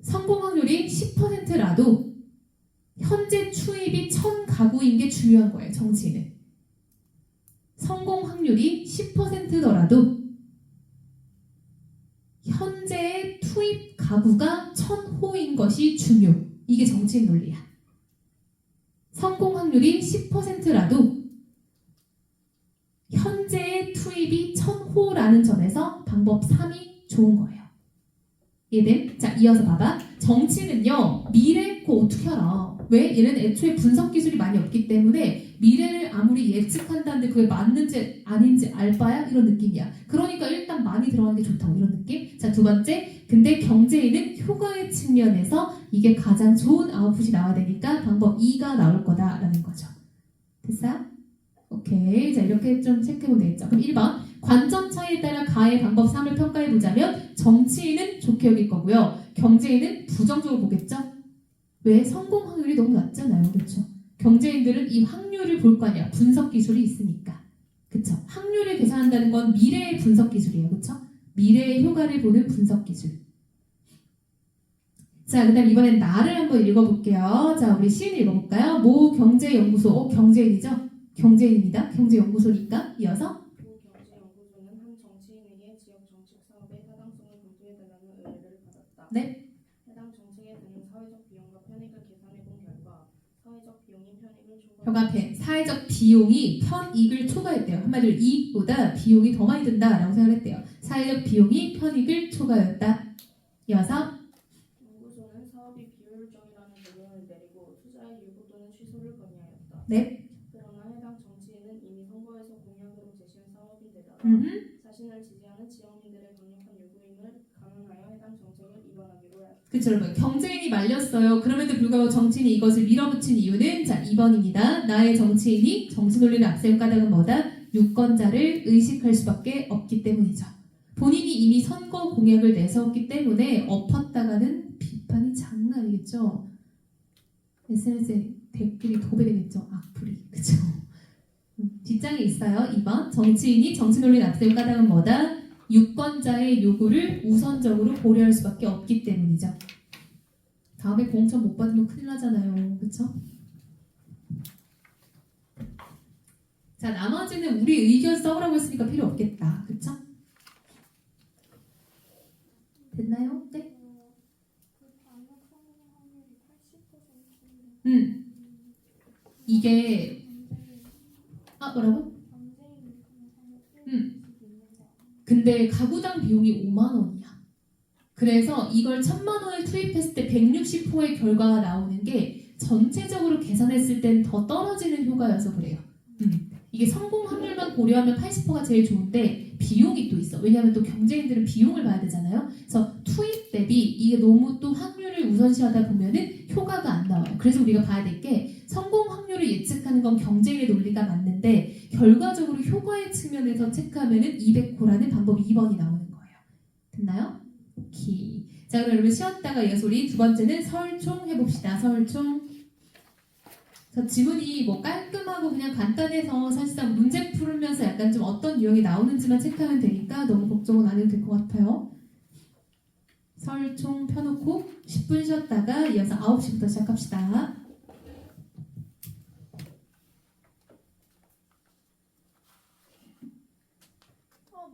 C: 성공 확률이 10%라도 현재 투입이 1000가구인 게 중요한 거예요. 정치인은. 성공 확률이 10%더라도 현재의 투입 가구가 1000호인 것이 중요. 이게 정치인 논리야. 성공 확률이 10%라도 현재의 투입이 1000호라는 점에서 방법 3이 좋은 거예요. 이해됨? 자, 이어서 봐봐. 정치는요, 미래 거 어떻게 알아? 왜? 얘는 애초에 분석 기술이 많이 없기 때문에 미래를 아무리 예측한다는데 그게 맞는지 아닌지 알 바야? 이런 느낌이야. 그러니까 일단 많이 들어가는 게 좋다고 이런 느낌? 자, 두 번째. 근데 경제인은 효과의 측면에서 이게 가장 좋은 아웃풋이 나와야 되니까 방법 2가 나올 거다라는 거죠. 됐어요? 오케이. 자, 이렇게 좀 체크해보면 되겠죠. 그럼 1번. 관점 차이에 따라 가의 방법 3을 평가해보자면 정치인은 좋게 여길 거고요. 경제인은 부정적으로 보겠죠? 왜? 성공 확률이 너무 낮잖아요. 그렇죠? 경제인들은 이 확률을 볼 거 아니야. 분석 기술이 있으니까. 그쵸? 확률을 계산한다는 건 미래의 분석 기술이에요. 그쵸? 미래의 효과를 보는 분석 기술. 자, 그 다음 이번엔 나를 한번 읽어볼게요. 자, 우리 시인 읽어볼까요? 모 경제연구소. 경제인이죠? 경제인입니다. 경제연구소니까. 이어서
D: 경제연구소는 한 정치인에게 지역 정책 사업의 타당성을 검토해달라는 의뢰를 받았다.
C: 네.
D: 해당 정책에 드는 사회적 비용과 편익을 계산해본 결과 사회적 비용이 편익을
C: 병합해. 사회적 비용이 편익을 초과했대요. 한마디로 이익보다 비용이 더 많이 든다라고 생각했대요. 사회적 비용이 편익을 초과했다. 이어서
D: 연구소는 사업이 비효율적이라는 결론을 내리고 투자의 유보 또는 취소를 건의하였다.
C: 네.
D: 그러나 해당 정치인은 이미 선거에서 공약으로 제시한 사업인데다가 자신을 지지하는 지역민들의 강력한 요구임을 감안하여 해당 정책을 입안하기로 했다.
C: 그쵸 여러분. 경제인이 말렸어요. 그럼에도 불구하고 정치인이 이것을 밀어붙인 이유는 자 2번입니다. 나의 정치인이 정치 논리를 앞세운 까닭은 뭐다? 유권자를 의식할 수밖에 없기 때문이죠. 본인이 이미 선거 공약을 내세웠기 때문에 엎었다가는 비판이 장난 아니겠죠. SNS에 댓글이 도배되겠죠. 악플이. 그쵸? 뒷장에 있어요. 2번. 정치인이 정치 논리 납득 까닭은 뭐다? 유권자의 요구를 우선적으로 고려할 수밖에 없기 때문이죠. 다음에 공천 못 받으면 큰일 나잖아요. 그쵸? 자, 나머지는 우리 의견 써오라고 했으니까 필요 없겠다. 그쵸? 됐나요? 네?
A: 그 반역 성공 확률이 80%인데
C: 이게 뭐라고?
A: 경쟁이 가능성이
C: 음.
A: 있는 거
C: 근데 가구당 비용이 5만 원이야. 그래서 이걸 1,000만 원을 투입했을 때 160호의 결과가 나오는 게 전체적으로 계산했을 땐 더 떨어지는 효과여서 그래요. 이게 성공 확률만 고려하면 80%가 제일 좋은데 비용이 또 있어. 왜냐하면 또 경쟁인들은 비용을 봐야 되잖아요. 그래서 투입 대비 이게 너무 또 확률을 우선시하다 보면은 효과가 안 나와요. 그래서 우리가 봐야 될 게 성공 확률을 예측하는 건 경쟁의 논리가 맞는데 결과적으로 효과의 측면에서 체크하면은 200호라는 방법 2번이 나오는 거예요. 됐나요? 기. 자, 그럼 여러분 쉬었다가 이어서 우리 두 번째는 설총 해봅시다. 설총. 자, 지문이 뭐 깔끔하고 그냥 간단해서 사실상 문제 풀으면서 약간 좀 어떤 유형이 나오는지만 체크하면 되니까 너무 걱정은 안 해도 될 것 같아요. 설총 펴놓고 10분 쉬었다가 이어서 9시부터 시작합시다.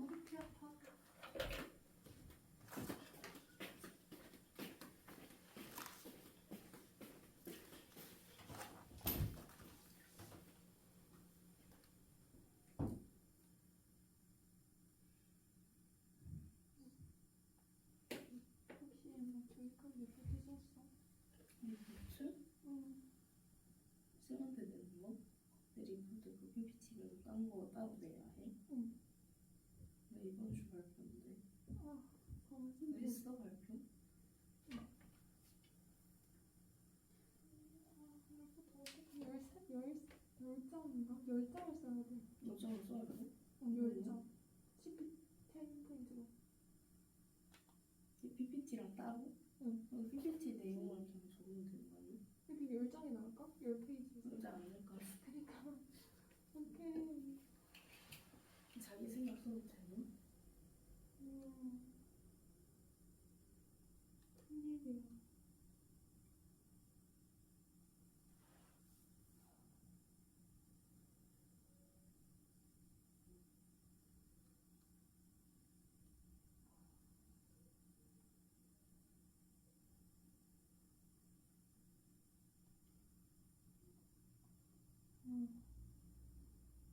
A: 무릎이 아파. 혹시 뭐 교육학 리포트 썼어?
D: 리포트? 쌤한테 내는 거? 내 리포트 그 PPT를 딴 거 따로 내야 해?
A: 응.
D: 나 이번 주 발표인데.
A: 선생님
D: 했어 발표?
A: 열 장인가? 10장을 써야 돼.
D: 요점을 써야 돼?
A: 10장. 10포인트로.
D: 이 PPT랑 따로?
A: 응.
D: PPT 내용을 그냥 적으면 되는 거 아니야?
A: 이렇게 10장이 나올까? 10페이지.
D: 그러지 않을까?
A: 그러니까. 오케이.
D: 자기 생각 써도 되나?
A: 큰일이야.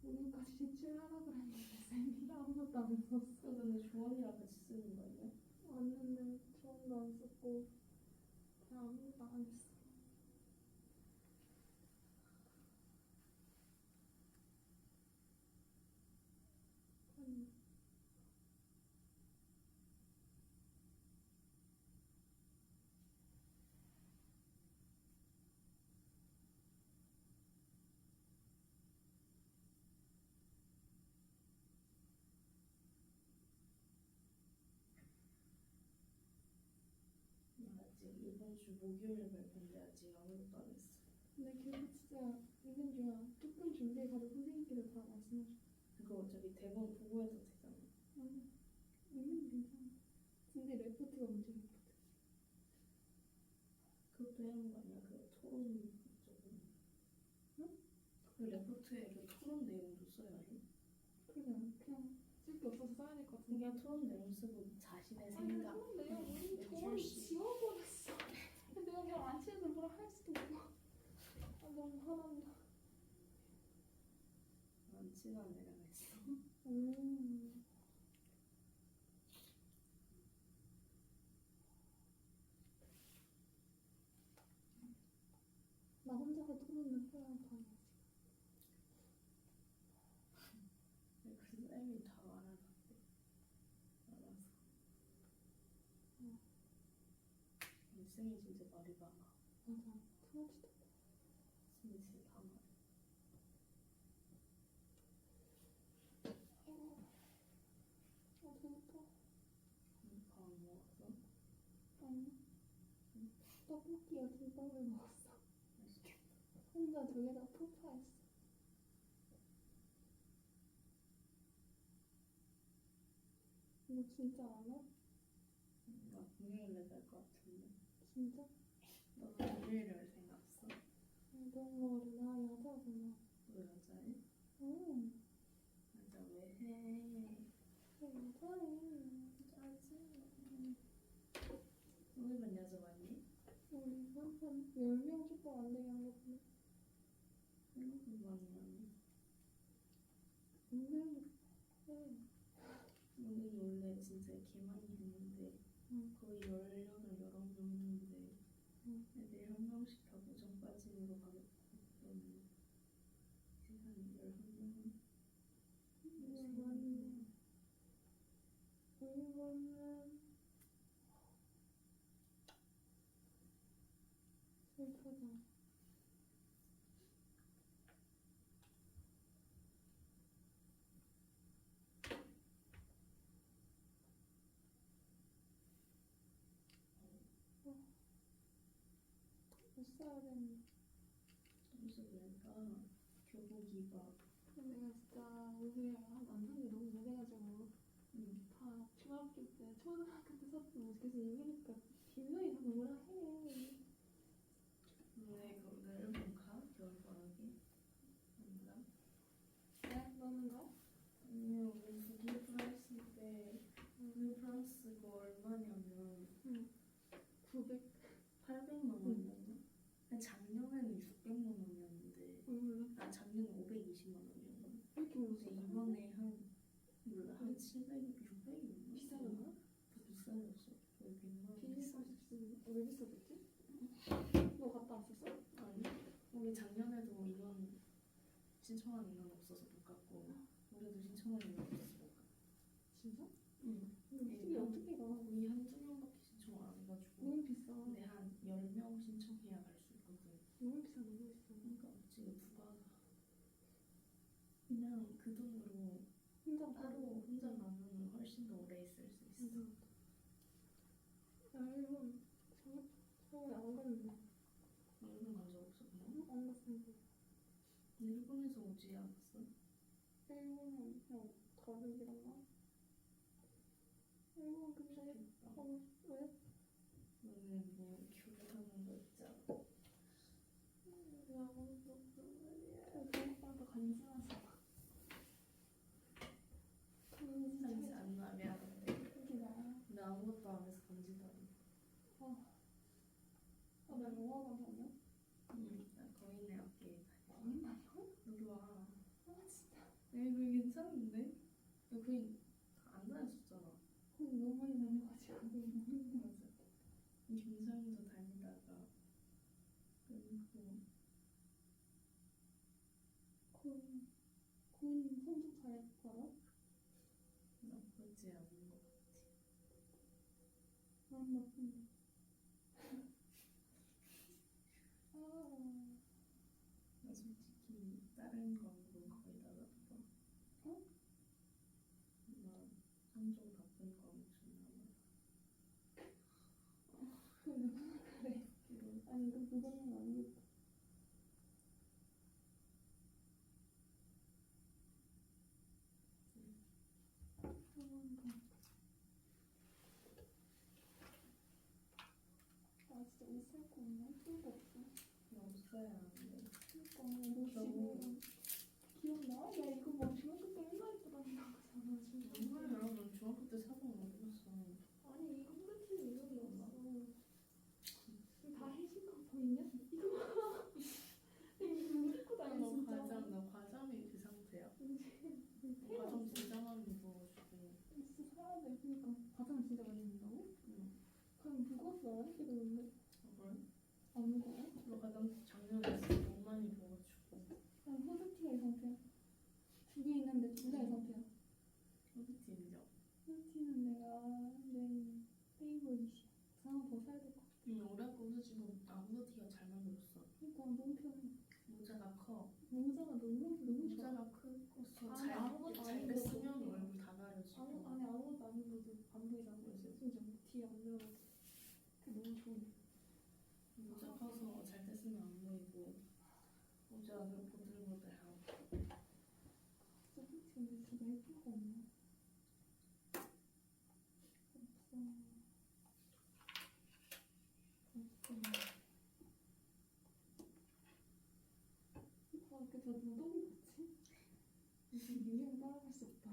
A: 오늘까지 제출하라 그랬는데 쌤이 아무것도 안 썼어.
D: 근데 조원이랑 같이 쓰는 거 아니야?
A: 왔는데 조언도 안 썼고 그냥 아무것도 안 했어.
D: 나 아직 이번 주 목요일에 발표인데 아직 아무것도 안 했어.
A: 근데 그거 진짜 이근주야 조금 준비해가지고 선생님께서 다 말씀하셔.
D: 그거 어차피 대본 보고 해도 되잖아.
A: 이건 괜찮아. 근데 레포트가 문제야.
D: 그것도 해야 하는 거 아니야? 그 토론 쪽은? 응? 그 레포트에 그 토론 내용도 써야 해?
A: 그냥 쓸 게 없어서 써야 될 것 같은데.
D: 그냥 토론 내용 쓰고 자신의
A: 아니
D: 생각
A: 근데 내가 우리
D: 이렇게
A: 조언
D: 할 수 있어.
A: 지워버렸어. 근데 내가 그냥 안 치워서 뭐라 할 수도 없고. 너무 화난다.
D: 안 친한 애랑 했어.
A: 나 혼자서 토론을 해야 돼.
D: 그 쌤이 다 알아봤대. 알아서. 쌤이 진짜 말이 많아.
A: 맞아. 터치도.
D: 쌤이 진짜 다 말해.
A: 엄마 떡볶이와 김밥을 먹었어. 혼자 2개 다 폭파했어. 이거 진짜 안 와?
D: 나 금요일에 갈 것 같은데.
A: 진짜?
D: 너 금요일에 생각했어?
A: 너무 어리나 여자구나.
D: 너 여자애?
A: 응.
D: 맞아, 왜 해?
A: 여자애.
D: 짜증. 오늘만 여자 맞니?
A: 우리 한 10명 축복 안 되게 한 거 보네.
D: 생각보다 많이 하네.
A: 은근
D: 우리 원래 진짜 개 많이 했는데
A: 응.
D: 거의 18, 19명 했는데
A: 응.
D: 애들이 한 명씩 다 고정 빠짐으로 가겠고 그러면 이제 한 11명?
A: 이거는 슬프다. 못 써야 되는데.
D: 그래서 내가 교복이가
A: 내가 진짜 옷을 안산게 너무 오래가지고
D: 응.
A: 다 중학교 때, 초등학교 때 샀던 옷 계속 입으니까 분명히 다 뭐라 해.
D: 너네 그 일본 가? 겨울방학에? 아닌가?
A: 네? 너는 가?
D: 아니면 우리 북이 프랑스 때 우리 프랑스가 얼마냐면
A: 응. 900.
D: 800만 원이었나? 작년에는 600만 원이었는데
A: 몰라.
D: 작년에 520만 원이었나?
A: 왜 이렇게
D: 근데
A: 올랐어?
D: 이번에 한 몰라 한 700, 600이었나?
A: 비싸졌나?
D: 더 비싸졌어. 거의 100만 원
A: 비닐버스
D: 비싸졌어.
A: 비싸졌나? 왜 비싸졌지? 너 갔다 왔었어?
D: 아니 우리 작년에도 인원 신청한 인원 없어서 못 갔고 올해도 신청한 인원 없어서 못 갔고.
A: 진짜?
D: 응.
A: 근데 어떻게 가?
D: 우리 한두 명밖에 신청을 안 해가지고
A: 너무 비싸.
D: 근데 한 10명 신청해야 갈 수 있거든.
A: 너무 비싸, 너무 비싸.
D: 그러니까 지금 부가가 그냥 그 돈으로
A: 혼자
D: 따로 혼자 가면 훨씬 더 오래 있을 수 있어.
A: 나 일본 서울에 안 갔는데.
D: 일본 간 적 없었나?
A: 안 갔는데.
D: 일본에서 오지 않았어?
A: 일본은 그냥 가족이란가? 일본 근데 왜?
D: 너는 뭐 교류하는 거 있잖아.
A: 그냥 아무것도 없단 말이야. 오빠가 간지나서.
D: 간지 안 나. 미안한데
A: 이게 나야.
D: 나 아무것도 안 해서 간지도 안 나.
A: 나 영화관 다녀?
D: 응. 나 거인의 학교에 다녀.
A: 거의 다녀?
D: 너도 와.
A: 진짜.
D: 에이 그게 괜찮은데? 너 거의 안 다녔었잖아.
A: 거기 너무 많이 다녀가지고.
D: 맞아. 김성도 다니다가 그리고
A: 고인 성적 잘했더라?
D: 나쁘지 않은 것 같아.
A: 난 나쁜데.
D: 나 솔직히 다른 과목은 거의 다 나빠.
A: 어?
D: 나 성적 나쁜 과목 존나 많아.
A: 그래. 아니 그거는 아니겠다. 아 진짜 옷 살 거 없나? 예쁜 거 없어?
D: 없어야 하는데.
A: 그니까 너 지금 기억나? 야 이거 막 중학교 때 맨날 입고 다니는 거잖아 지금.
D: 정말야? 난 중학교 때 사본 거 없었어.
A: 아니 이거 후레티는 이력이 없어. 다 해진 거 보이냐? 이거 이거 뭐 입고 다니
D: 너
A: 진짜.
D: 과장, 너 과장이 그 상태야. 과장 진짜 많이 입어가지고.
A: 진짜 사야 돼. 그니까 과장 진짜 많이 입는다고?
D: 응.
A: 그럼 무거웠어 안 했지 그런데?
D: 그래?
A: 안 무거워?
D: 너 과장 작년에 너무 많이 입어가지고.
A: 아니 후드티가 이 상태야. 2개 있는데 둘 다 이 상태야.
D: 후드티 인정.
A: 후드티는 내가 내 페이보릿이야. 하나 더 사야 될 것 같아.
D: 올해 거 후드티가 잘 만들었어.
A: 그러니까 너무 편해.
D: 모자가 커.
A: 모자가 너무 좋아.
D: 모자가 커서
A: 아니, 아무것도
D: 잘
A: 안
D: 뺐으면
A: 입어도
D: 얼굴 다 가려지고.
A: 안에 아무것도 안 입어도 안 보이잖아.
D: 맞아.
A: 심지어 뒤에 안 들어가지. 그게 너무 좋은데.
D: 모자 커서 잘 때 쓰면 안 보이고 모자는 보들보들하고.
A: 소프트 근데 진짜 예쁜 거 없나? 없어. 아, 이렇게 다 누더기 같지? 무슨 유행 따라갈 수 없다.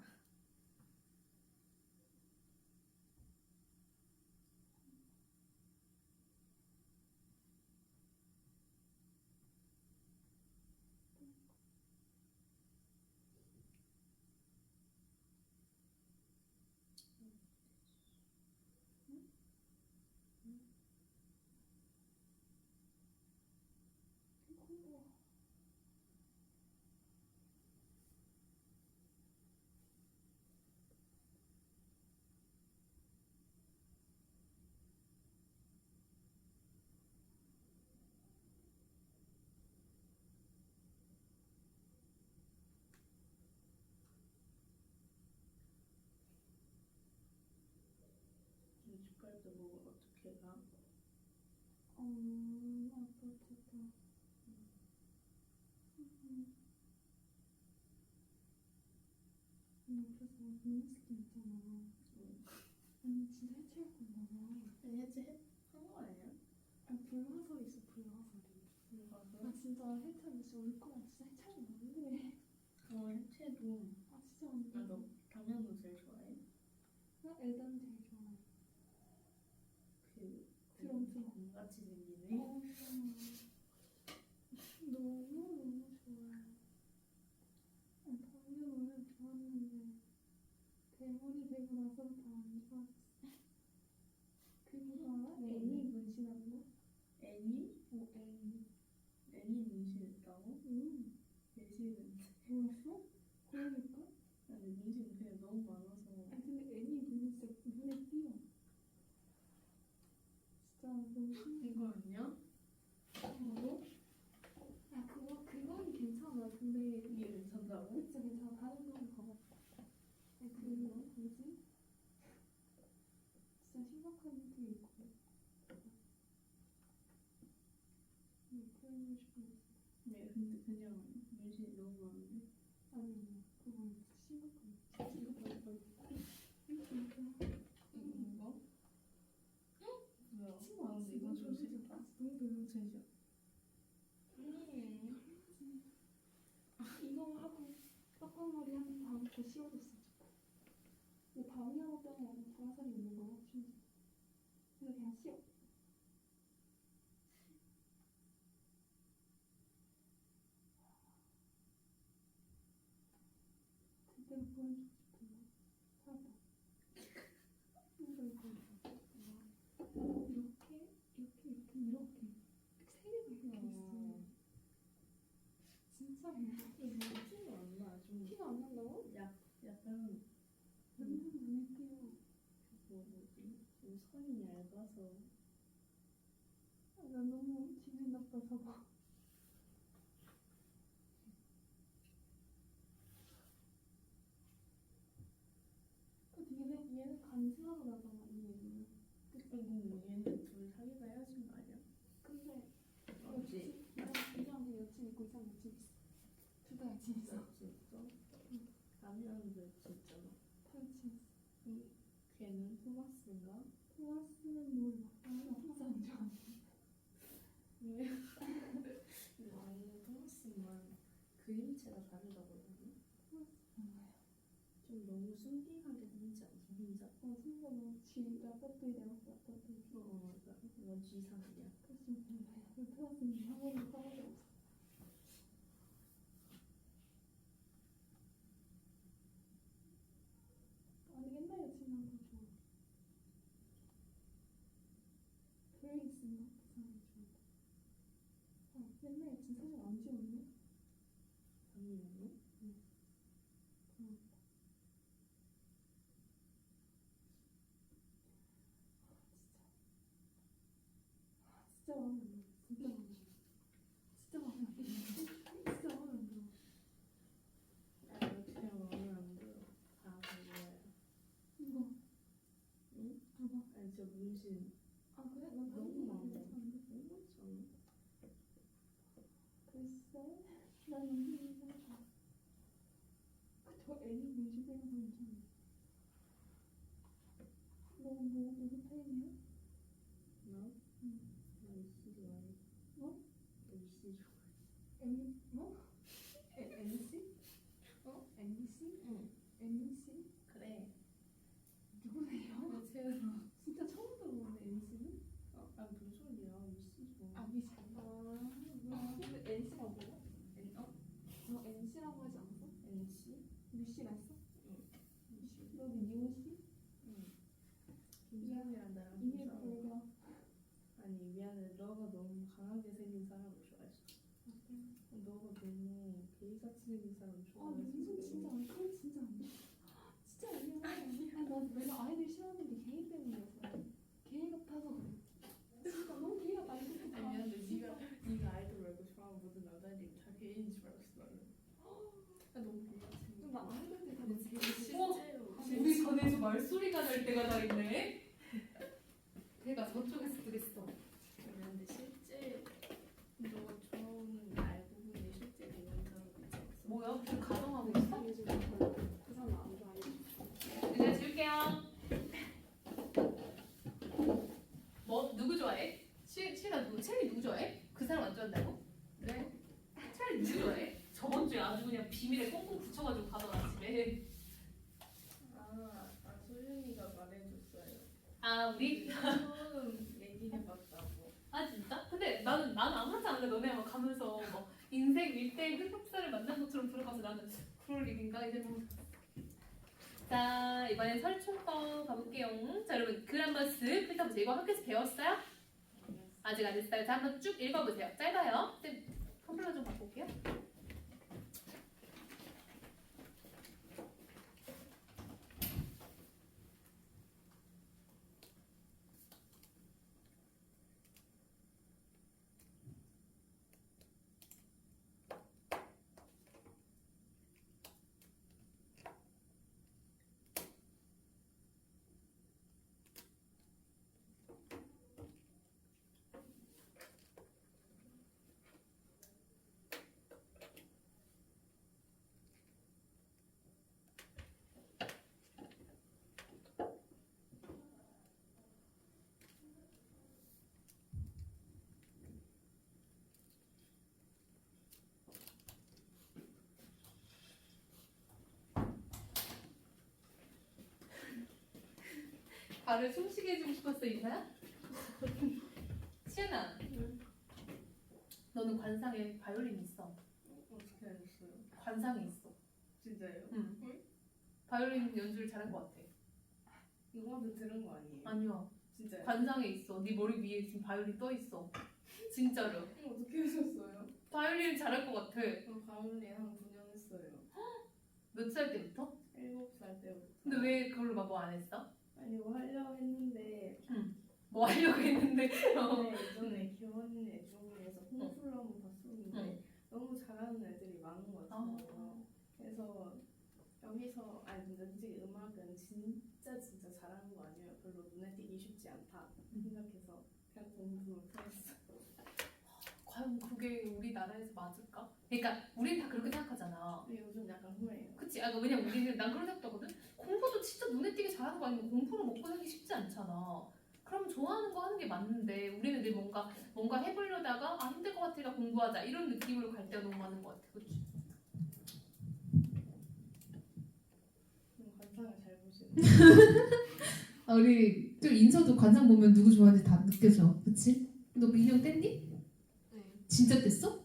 D: 집 갈 때 뭐 어떻게 가?
A: 아빠부터. 그래서 미니스킨 있잖아. 아니 진짜 해체할 건가 봐.
D: 해체한 거 아니야?
A: 아 불화설이 있어 불화설이. 아 진짜 해체하면 진짜 올 거야. 진짜 해체하면 안 돼.
D: 해체도.
A: 아 진짜 안 돼.
D: 너 당면도 제일 좋아해?
A: 나 엘단 제일 좋아해.
D: 그
A: 드럼.
D: 곰같이 생기네.
A: 너무 좋아해. 당면 원래 좋았는데 대머리 되고 나서부터 안 좋아졌어. 그리고 알아? 애니 문신하는 거?
D: 애니?
A: 애니.
D: 애니 문신했다고?
A: 응.
D: 예시는.
A: 몰랐어? 그러니까?
D: 아니 문신 그냥 너무 많아서.
A: 아니 근데 애니 문신 진짜 눈에 띄어. 진짜 너무 신기해.
D: 이거 아니야?
A: 뭐? 아 그건 괜찮아. 근데
D: 이게 괜찮다고?
A: 진짜 괜찮아. 다른 건 가봐. 아니 그 뭐지? 진짜 심각한 게 있거든. 표현하고 싶은 게 있어.
D: 네, 근데 그냥 문신이 너무 많은데.
A: 아니 그건 심각한 거. 이거 봐.
D: 이거? 뭐야?
A: 친구
D: 아, 근데 이건 좀 싫다.
A: 너무 별로.
D: 잠시만.
A: 이거 하고 떡밥머리 한 다음부터 씌워줬어. 근데 밤이하고 때문에 불화살이 있는 거야 심지어. 그래서 그냥 씌워. 그대로 보여주고 싶은데 살다. 이걸 보여줘. 이렇게 세 개가 이렇게 있어. 진짜
D: 이거 티가 안 나. 좀
A: 티가 안 난다고?
D: 약간
A: 완전 눈에 띄어.
D: 뭐지? 좀 선이 얇아서.
A: 아, 나 너무 기분 나빠서 막. 얘는 간지나고 나잖아 이 얘는.
D: 얘네 둘 사귀다 헤어진 거 아니야?
A: 근데
D: 맞지?
A: 이상한테 여친 있고 이상 여친 있어. 둘 다 여친 있어.
D: 진짜? 아니었는데 진짜로.
A: 다 여친 있어.
D: 걔는 토마스인가?
A: 토마스는 몰라. 나는 토마스 안 좋아해.
D: 왜? 아니 토마스만 그림체가 다르다고 해야 되나?
A: 토마스 뭔가요?
D: 좀 너무 순딩하게 생기지 않아? 혼자?
A: 진짜 너무 라떼토이 닮았어. 라떼토이.
D: 맞아. 너 G상이야.
A: 그래서 좀 별로야. 토마스는 한 번도 써본 적 없어. 아니 옛날 여친이랑 더 좋아. 그레이스인가? 그 사람이 좋아. 아 옛날 여친 사진 안 지웠네?
D: 아니면
A: 진짜 마음에 안 들어. 진짜 마음에 안 들어. 진짜 마음에 안 들어.
D: 어떻게 마음에 안 들어? 다 별로야.
A: 이거
D: 응?
A: 누가?
D: 아니 저 문신.
A: 아 그래? 난 인간은 힘이 생겨. 저 애니 뮤직비디오 괜찮아. 너 누구 팬이야?
D: 나?
A: 응.
D: 나 MC 좋아해.
A: 뭐?
D: MC 좋아해.
A: 뭐? MC? MC?
D: 응.
A: MC?
D: 그래.
A: 누구세요?
D: 채연아.
A: 진짜 처음 들어보는데 MC는?
D: 아 무슨 소리야? MC 좋아.
A: 아 미스. 근데 NC가 뭐야? 너 NC라고 하지 않았어?
D: MC?
A: 뮤씨가 있어?
D: 응.
A: 너는 유씨?
D: 응. 김수현이랑 나랑 좀
A: 이해
D: 싸워.
A: 불가.
D: 아니 미안해. 너가 너무 강하게 생긴 사람을 좋아했어. 너가 너무 게이같이 생긴 사람을
A: 아
D: 좋아했어.
A: 민수 진짜 안 그건 진짜 아니야. 진짜 아니야. 아니 나 내가 아이들 싫어하는 게 게이 때문이었어. 게이 같아서 그래. 진짜 너무 게이 같아. 아이들
D: 아니 미안해. 네가 아이돌 말고 좋아하는 모든 남자들이 다 게이인 줄 알았어 나는. 나 너무 게이같이 생겼어.
A: 나 아이돌 때 다 게이.
D: 실제로.
B: 우리 전에 좀 말소리가 날 때가 다 있네. 걔가 저쪽에서 그랬어.
D: 근데 실제 너가 좋아하는 알고 보니 실제 이런 사람 있지 않았어?
B: 뭐야? 지금 가정하고 있어?
A: 요즘 별로 그 사람 안 좋아해.
B: 이제 지울게요. 뭐 누구 좋아해? 시가 누구? 채리 누구 좋아해? 그 사람 안 좋아한다고?
D: 네?
B: 채리 누구 좋아해? 저번 주에 아주 그냥 비밀에 꽁꽁 붙여가지고 가져가 집에.
D: 소윤이가 말해줬어요.
B: 아 우리?
D: 처음 얘기해봤다고.
B: 아 진짜? 근데 나는 아무렇지 않은데 너네 막 가면서 뭐 인생 일대 흑역사를 만난 것처럼 들어가서 나는 그럴 일인가 이제 뭐. 자 이번엔 설충법 가볼게요. 자 여러분 글 한번 쓱 훑어보세요. 이거 학교에서 배웠어요? 아직 안 했어요. 자 한번 쭉 읽어보세요. 짧아요. 쌤 텀블러 좀 갖고 올게요. 발을 숨쉬게 해주고 싶었어 이사야? 시연아 너는 관상에 바이올린 있어.
D: 어떻게 알았어요?
B: 관상에 있어.
D: 진짜요?
B: 응. 바이올린 연주를 잘할 것 같아.
D: 이거한테 들은 거 아니에요?
B: 아니야.
D: 진짜요?
B: 관상에 있어. 네 머리 위에 지금 바이올린 떠 있어. 진짜로.
D: 어떻게 하셨어요?
B: 바이올린 잘할 것 같아.
D: 저 바이올린 한 9년 했어요.
B: 몇 살 때부터?
D: 7살 때부터.
B: 근데 왜 그걸로 막 뭐 안 했어?
D: 아니 뭐 하려고 했는데
B: 뭐 하려고 했는데.
D: 근데 예전에 교원 애중에서 콩쿠르 한번 봤었는데 너무 잘하는 애들이 많은 것 같아요. 그래서 여기서 아니 근데 솔직히 음악은 진짜 잘하는 거 아니에요. 별로 눈에 띄기 쉽지 않다 생각해서 그냥 공부를 했어.
B: 과연 그게 우리나라에서 맞을까? 그러니까 우린 다 그렇게 생각하잖아.
D: 근데 요즘 약간 후회해요.
B: 그치? 아, 왜냐면 우리는 난 그런 생각도 하거든? 공부도 진짜 눈에 띄게 잘하는 거 아니면 공부로 먹고 살기 쉽지 않잖아. 그럼 좋아하는 거 하는 게 맞는데 우리는 늘 뭔가 해보려다가 아 힘들 것 같으니까 공부하자 이런 느낌으로 갈 때가 너무 많은 것 같아. 그치?
D: 관상을 잘 보시는.
C: 아, 우리 좀 인서도 관상 보면 누구 좋아하는지 다 느껴져. 그치? 너 인형 뗐니?
E: 네.
C: 진짜 뗐어?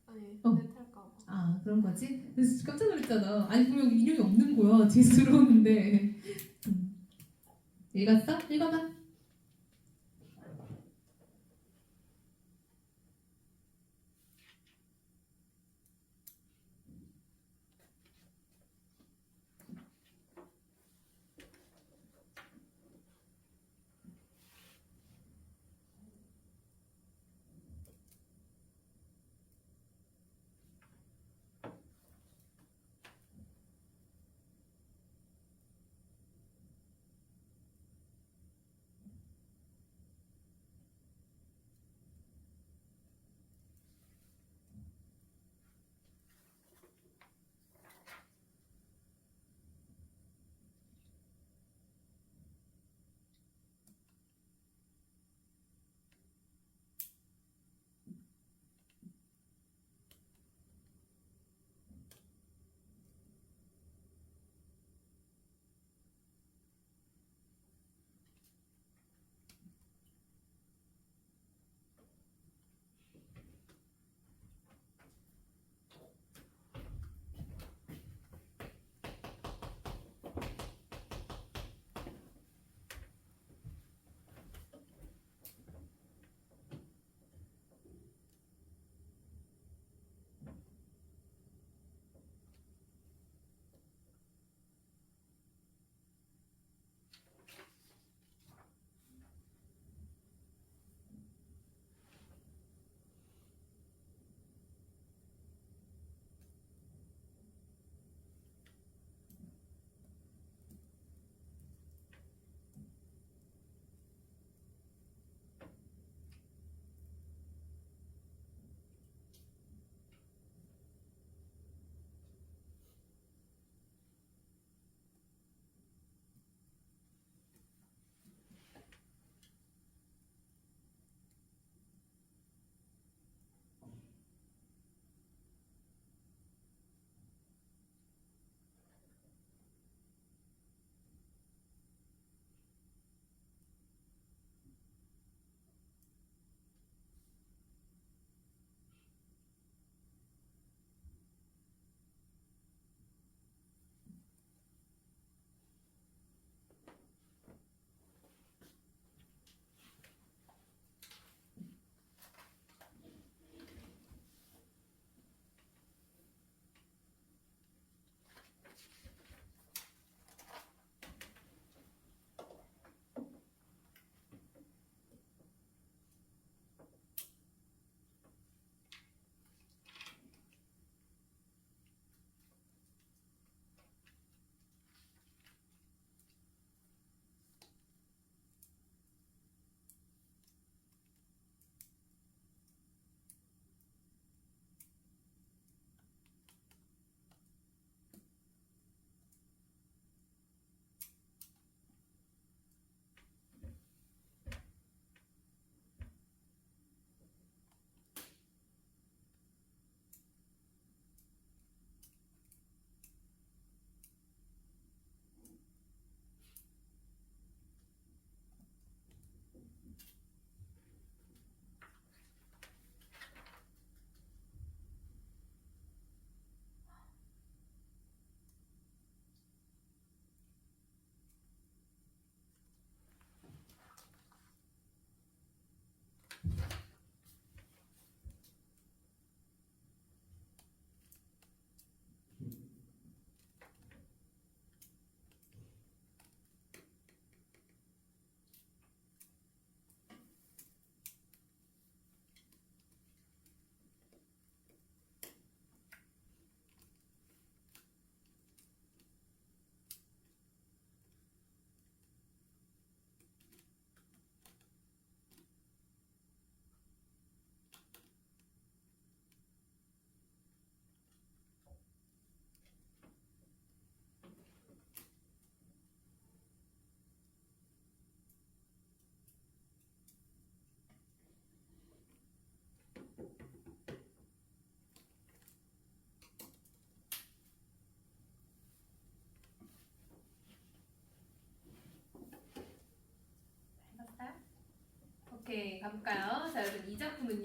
E: 아니
C: 어.
E: 멘탈까봐.
C: 아 그런 거지? 그래서 깜짝 놀랐잖아. 아니 분명 인형이 없는 거야. 뒤에서 들어오는데. 읽었어? 읽어봐.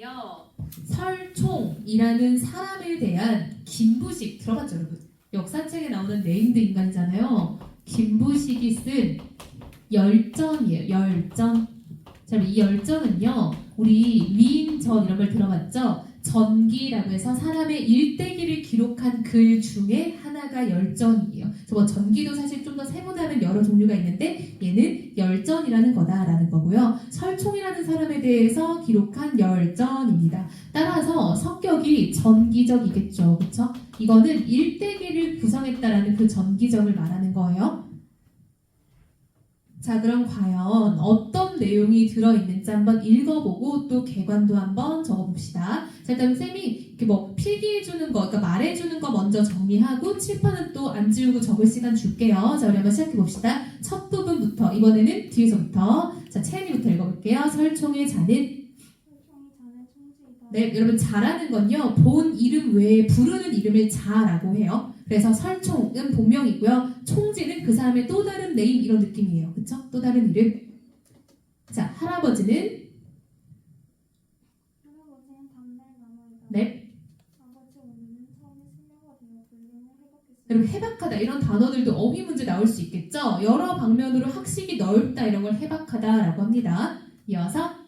B: 뭐냐면요.
C: 설총이라는 사람에 대한 김부식 들어봤죠, 여러분? 역사책에 나오는 네임드 인간이잖아요. 김부식이 쓴 열전이에요. 열전. 자, 이 열전은요, 우리 위인전 이런 걸 들어봤죠? 전기라고 해서 사람의 일대기를 기록한 글 중에 하나가 열전이에요. 그래서 뭐 전기도 사실 좀 더 세분화하면 여러 종류가 있는데 얘는 열전이라는 거다라는 거고요. 설총이라는 사람에 대해서 기록한 열전입니다. 따라서 성격이 전기적이겠죠. 그쵸? 이거는 일대기를 구성했다라는 그 전기적을 말하는 거예요. 자, 그럼 과연 어떤 내용이 들어있는지 한번 읽어보고 또 개관도 한번 적어봅시다. 자, 일단 쌤이 이렇게 뭐 필기해주는 거, 그러니까 말해주는 거 먼저 정리하고 칠판은 또 안 지우고 적을 시간 줄게요. 자, 우리 한번 시작해봅시다. 첫 부분부터, 이번에는 뒤에서부터. 자, 채연이부터 읽어볼게요. 설총의 자는
A: 설총이 자네 총지이다.
C: 네, 여러분 자라는 건요 본 이름 외에 부르는 이름을 자라고 해요. 그래서 설총은 본명이고요. 총지는 그 사람의 또 다른 네임 이런 느낌이에요. 그쵸? 또 다른 이름. 자, 할아버지는
A: 할아버지는 다음날 남아이다.
C: 네,
A: 아버지 오늘은 처음에 승려가 되어 불륜을 회복했습니다.
C: 여러분 해박하다 이런 단어들도 어휘 문제 나올 수 있겠죠? 여러 방면으로 학식이 넓다 이런 걸 해박하다라고 합니다. 이어서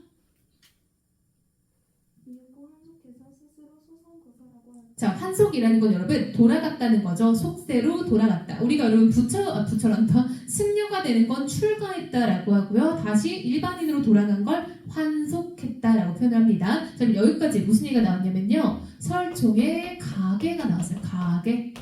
A: 이윽고 한속해서 스스로 소송고사라고 하였다.
C: 자, 한속이라는 건 여러분 돌아갔다는 거죠. 속세로 돌아갔다. 우리가 여러분 부처란다. 승려가 되는 건 출가했다라고 하고요. 다시 일반인으로 돌아간 걸 환속했다라고 표현합니다. 자, 그럼 여기까지 무슨 얘기가 나왔냐면요. 설총의 가계가 나왔어요. 가계.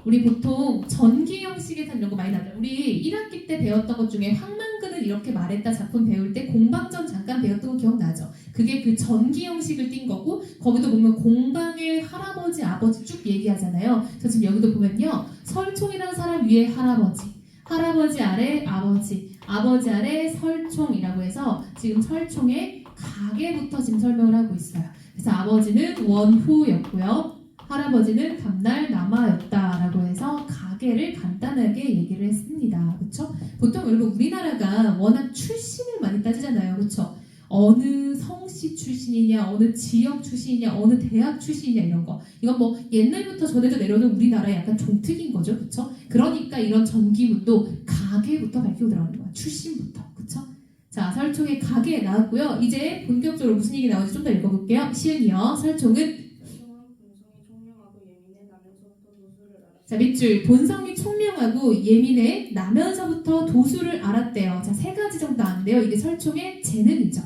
C: 우리 보통 전기 형식의 단 이런 거 많이 나와요. 우리 1학기 때 배웠던 것 중에 황만근은 이렇게 말했다 작품 배울 때 공방전 잠깐 배웠던 거 기억나죠? 그게 그 전기 형식을 띈 거고 거기도 보면 공방의 할아버지 아버지 쭉 얘기하잖아요. 그래서 지금 여기도 보면요. 설총이라는 사람 위에 할아버지, 할아버지 아래 아버지, 아버지 아래 설총이라고 해서 지금 설총의 가계부터 지금 설명을 하고 있어요. 그래서 아버지는 원후였고요. 할아버지는 밤날 남아였다라고 해서 가계를 간단하게 얘기를 했습니다. 그렇죠? 보통 여러분 우리나라가 워낙 출신을 많이 따지잖아요. 그렇죠? 어느 성씨 출신이냐, 어느 지역 출신이냐, 어느 대학 출신이냐 이런 거. 이건 뭐 옛날부터 전해져 내려오는 우리나라의 약간 종특인 거죠. 그렇죠? 그러니까 이런 전기문도 가계부터 밝히고 들어가는 거야. 출신부터. 그렇죠? 자, 설총의 가계에 나왔고요. 이제 본격적으로 무슨 얘기 나오는지 좀 더 읽어볼게요. 시은이요. 설총은 자, 밑줄 본성이 총명하고 예민해 나면서부터 도수를 알았대요. 자, 세 가지 정도 아는데요. 이게 설총의 재능이죠.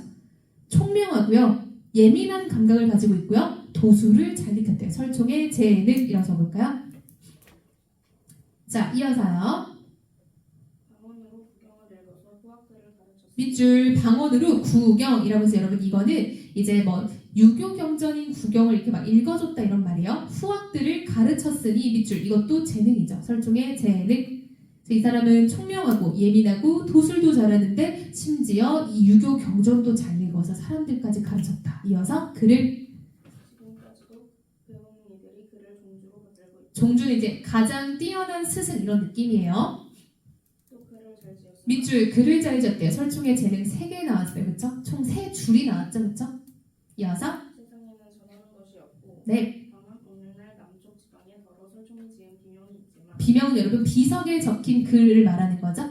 C: 총명하고요. 예민한 감각을 가지고 있고요. 도수를 잘 익혔대요. 설총의 재능이라고 써볼까요? 자, 이어서요. 밑줄 방언으로 구경이라고 해서 여러분 이거는 이제 뭐 유교 경전인 구경을 이렇게 막 읽어줬다 이런 말이에요. 후학들을 가르쳤으니 밑줄 이것도 재능이죠. 설총의 재능. 이 사람은 총명하고 예민하고 도술도 잘하는데 심지어 이 유교 경전도 잘 읽어서 사람들까지 가르쳤다. 이어서 그를 종주는 이제 가장 뛰어난 스승 이런 느낌이에요. 밑줄 글을 잘 지었대요. 설총의 재능 3개 나왔어요. 그쵸? 총 3줄이 나왔죠. 그쵸? 이어서
D: 세상에는 전하는 것이 없고
C: 네.
D: 다만 오늘날 남쪽 지방에 더러 설총이 지은 비명이 있지만
C: 비명은 여러분 비석에 적힌 글을 말하는 거죠.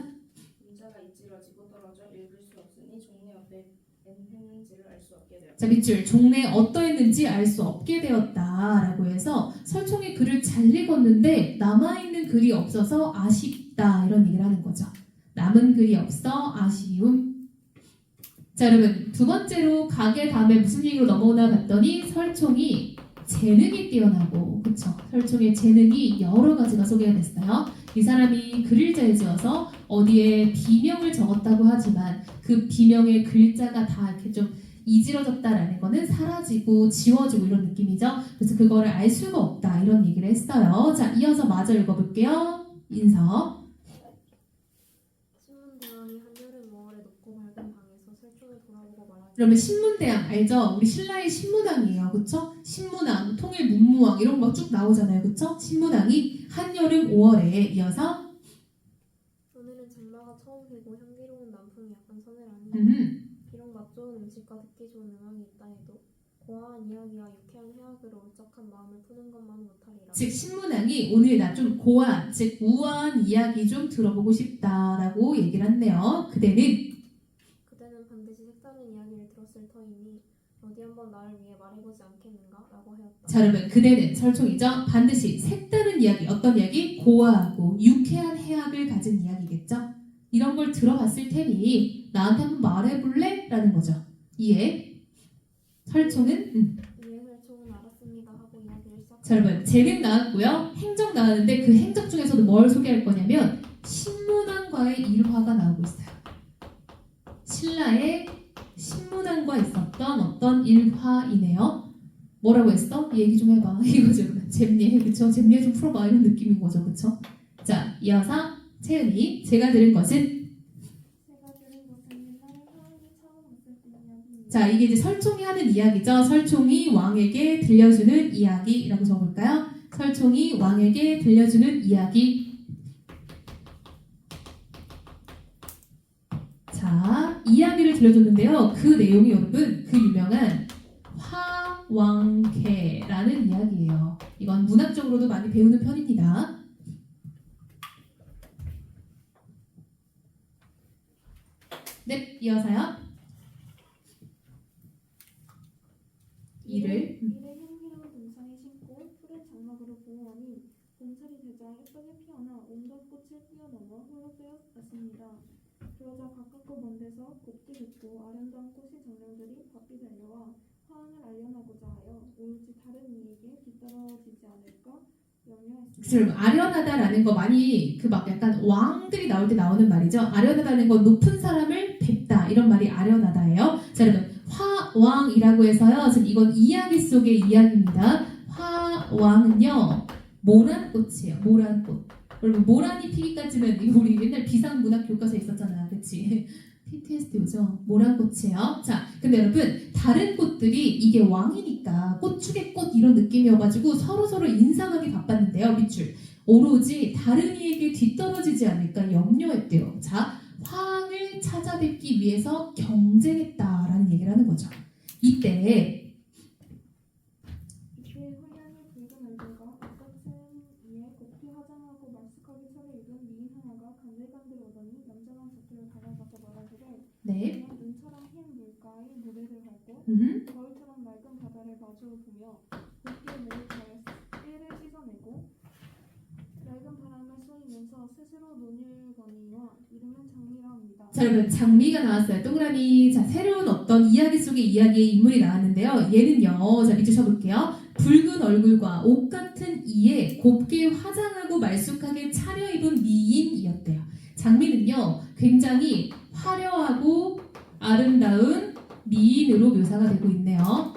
D: 문자가 잇질러지고 떨어져 읽을 수 없으니 종래 어때 했는지를 알 수 없게 되었다.
C: 자, 밑줄 종래 어떠했는지 알 수 없게 되었다라고 해서 설총의 글을 잘 읽었는데 남아있는 글이 없어서 아쉽다 이런 얘기를 하는 거죠. 남은 글이 없어 아쉬움. 자, 여러분 두 번째로 가계 다음에 무슨 얘기로 넘어오나 봤더니 설총이 재능이 뛰어나고 그쵸? 설총의 재능이 여러 가지가 소개가 됐어요. 이 사람이 글을 잘 지어서 어디에 비명을 적었다고 하지만 그 비명의 글자가 다 이렇게 좀 이지러졌다라는 거는 사라지고 지워지고 이런 느낌이죠. 그래서 그거를 알 수가 없다 이런 얘기를 했어요. 자, 이어서 마저 읽어볼게요. 인서.
E: 신문대왕이 한여름 5월에 높고 밝은 방에서 설총을 돌아보고 말하기.
C: 그러면 신문대왕 알죠? 우리 신라의 신문왕이에요. 그쵸? 신문왕, 통일 문무왕 이런 거 쭉 나오잖아요. 그쵸? 신문왕이 한여름 5월에 이어서
E: 오늘은 장마가 처음 개고 향기로운 남풍이 약간 서늘하니 비록 맞죠 음식과 듣기 좋은 음악이 있다 해도 고화한 이야기와 유쾌한 해학으로 울적한 마음을 푸는 것만은 못하리라.
C: 즉 신문왕이 오늘 나 좀 고와 즉 우아한 이야기 좀 들어보고 싶다라고 얘기를 했네요. 그대는
E: 반드시 색다른 이야기를 들었을 터이니 어디 한번 나를 위해 말해보지 않겠는가? 라고 하였다.
C: 자 여러분 그대는 설총이죠. 반드시 색다른 이야기 어떤 이야기? 고와하고 유쾌한 해학을 가진 이야기겠죠. 이런 걸 들어봤을 테니 나한테 한번 말해볼래? 라는 거죠. 이해? 설총은
E: 이에 설총은 알았습니다 하고 이야기를 시작했다.
C: 자 여러분 재능 나왔고요. 행적 나왔는데 그 행적 중에서도 뭘 소개할 거냐면 신문왕과의 일화가 나오고 있어요. 신라의 신문왕과 있었던 어떤 일화이네요. 뭐라고 했어? 얘기 좀 해봐. 이거죠 여러분. 잼예 그쵸? 잼예 좀 풀어봐 이런 느낌인 거죠. 그쵸? 자 이어서 채은이 제가 들은 것은
A: 제가 들은 것은 옛날에 사람이 처음 왔을 때 이야기입니다.
C: 자 이게 이제 설총이 하는 이야기죠. 설총이 왕에게 들려주는 이야기라고 적어볼까요? 설총이 왕에게 들려주는 이야기. 자 이야기를 들려줬는데요. 그 내용이 여러분 그 유명한 화왕개라는 이야기예요. 이건 문학적으로도 많이 배우는 편입니다. 네 이어서요. 이를
A: 이를 향기로운 동상에 심고 푸른 장막으로 보호하니 봄철이 되자 예쁘게 피어나 온갖 꽃을 뛰어넘어 홀로 빼앗았습니다. 그러자 가깝고 먼 데서 곱게 듣고 아름다운 꽃의 정령들이 바삐 달려와 화환을 알려나고자 하여 오로지 다른 이에게 뒤떨어지지 않을까 염려했습니다.
C: 여러분 아련하다라는 거 많이 그 막 약간 왕들이 나올 때 나오는 말이죠. 아련하다는 건 높은 사람을 뵙다 이런 말이 아련하다예요. 자 여러분 화왕이라고 해서요. 지금 이건 이야기 속의 이야기입니다. 화왕은요 모란꽃이에요. 모란꽃. 여러분 모란이 피기까지는 이거 우리 옛날 비상문학 교과서에 있었잖아. 그치? PTSD 오죠? 모란꽃이에요. 자 근데 여러분 다른 꽃들이 이게 왕이니까 꽃축의 꽃 이런 느낌이어가지고 서로서로 인상하기 바빴는데요. 밑줄 오로지 다른 이에게 뒤떨어지지 않을까 염려했대요. 자 화왕을 찾아뵙기 위해서 경쟁했다라는 얘기를 하는 거죠. 이때
A: 화려한 붉은 얼굴과 옷같은 이에 곱게 화장하고 말쑥하게 차려입은 미인 하나가 간들간들 오더니 얌전한 젖을 다가가서 말하기를
C: 네
A: 그는 눈처럼 흰 물가에 모래를 밟고 거울처럼 맑은 바다를 마주 보며 곱게 목욕하여 때를 씻어내고 맑은 바람을 쏘이면서 스스로 논일거니와 이름은 장미라 합니다.
C: 자 여러분 장미가 나왔어요. 동그라미. 자 새로운 어떤 이야기 속의 이야기의 인물이 나왔는데요. 얘는요. 자 밑줄 쳐볼게요. 붉은 얼굴과 옷 같은 이에 곱게 화장하고 말쑥하게 차려입은 미인이었대요. 장미는요. 굉장히 화려하고 아름다운 미인으로 묘사가 되고 있네요.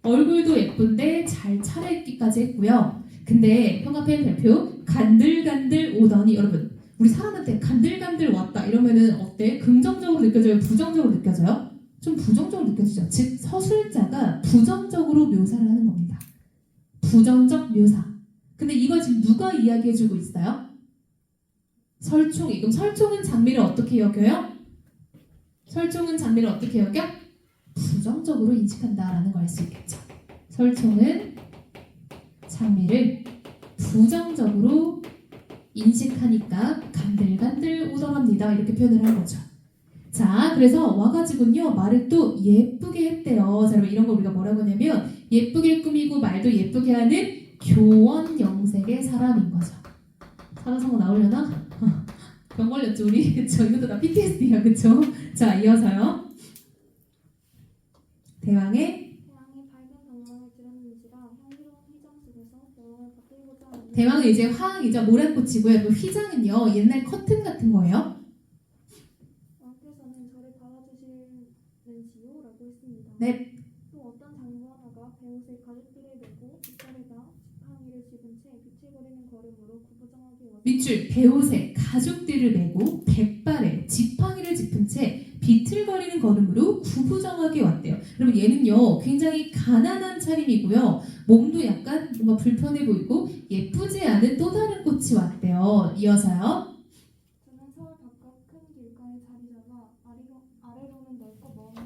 C: 얼굴도 예쁜데 잘 차려입기까지 했고요. 근데 형광펜 별표 간들간들 오더니 여러분 우리 사람한테 간들간들 왔다 이러면은 어때? 긍정적으로 느껴져요? 부정적으로 느껴져요? 좀 부정적으로 느껴지죠. 즉 서술자가 부정적으로 묘사를 하는 겁니다. 부정적 묘사. 근데 이걸 지금 누가 이야기해주고 있어요? 설총이. 그럼 설총은 장미를 어떻게 여겨요? 설총은 장미를 어떻게 여겨? 부정적으로 인식한다라는 걸 알 수 있겠죠. 설총은 장미를 부정적으로 인식하니까 간들간들 오더랍니다. 이렇게 표현을 한 거죠. 자, 그래서 와가지고요 말을 또 예쁘게 했대요. 자, 여러분 이런 거 우리가 뭐라고 하냐면 예쁘게 꾸미고 말도 예쁘게 하는 교원 영색의 사람인 거죠. 사자성어 나오려나? 병 걸렸죠 우리? 그쵸? 이것도 다 PTSD야 그쵸? 자, 이어서요. 대왕의
A: 태양이 밝은 방광을 들었는지라 향기로운 휘장 속에서 대왕을 받들고자 하는
C: 대왕은 이제 화학이죠. 모란꽃이고요. 그 휘장은요 옛날 커튼 같은 거예요.
A: 왕께서는 저를 받아주실는지요? 라고 했습니다.
C: 네.
A: 또 어떤 장부 하나가 배옷에 가죽띠를 메고 뒷발에다 지팡이를 집은 채 비틀거리는 걸음으로 구부정하게 왔다.
C: 밑줄 배옷에 가죽띠를 메고 백발에 지팡이를 짚은 채 비틀거리는 걸음으로 구부정하게 왔대요. 여러분 얘는요 굉장히 가난한 차림이고요. 몸도 약간 뭔가 불편해 보이고 예쁘지 않은 또 다른 꽃이 왔대요. 이어서요.
A: 저는 서울 바깥 큰 길가에 자리 잡아 아래로는 넓고 먼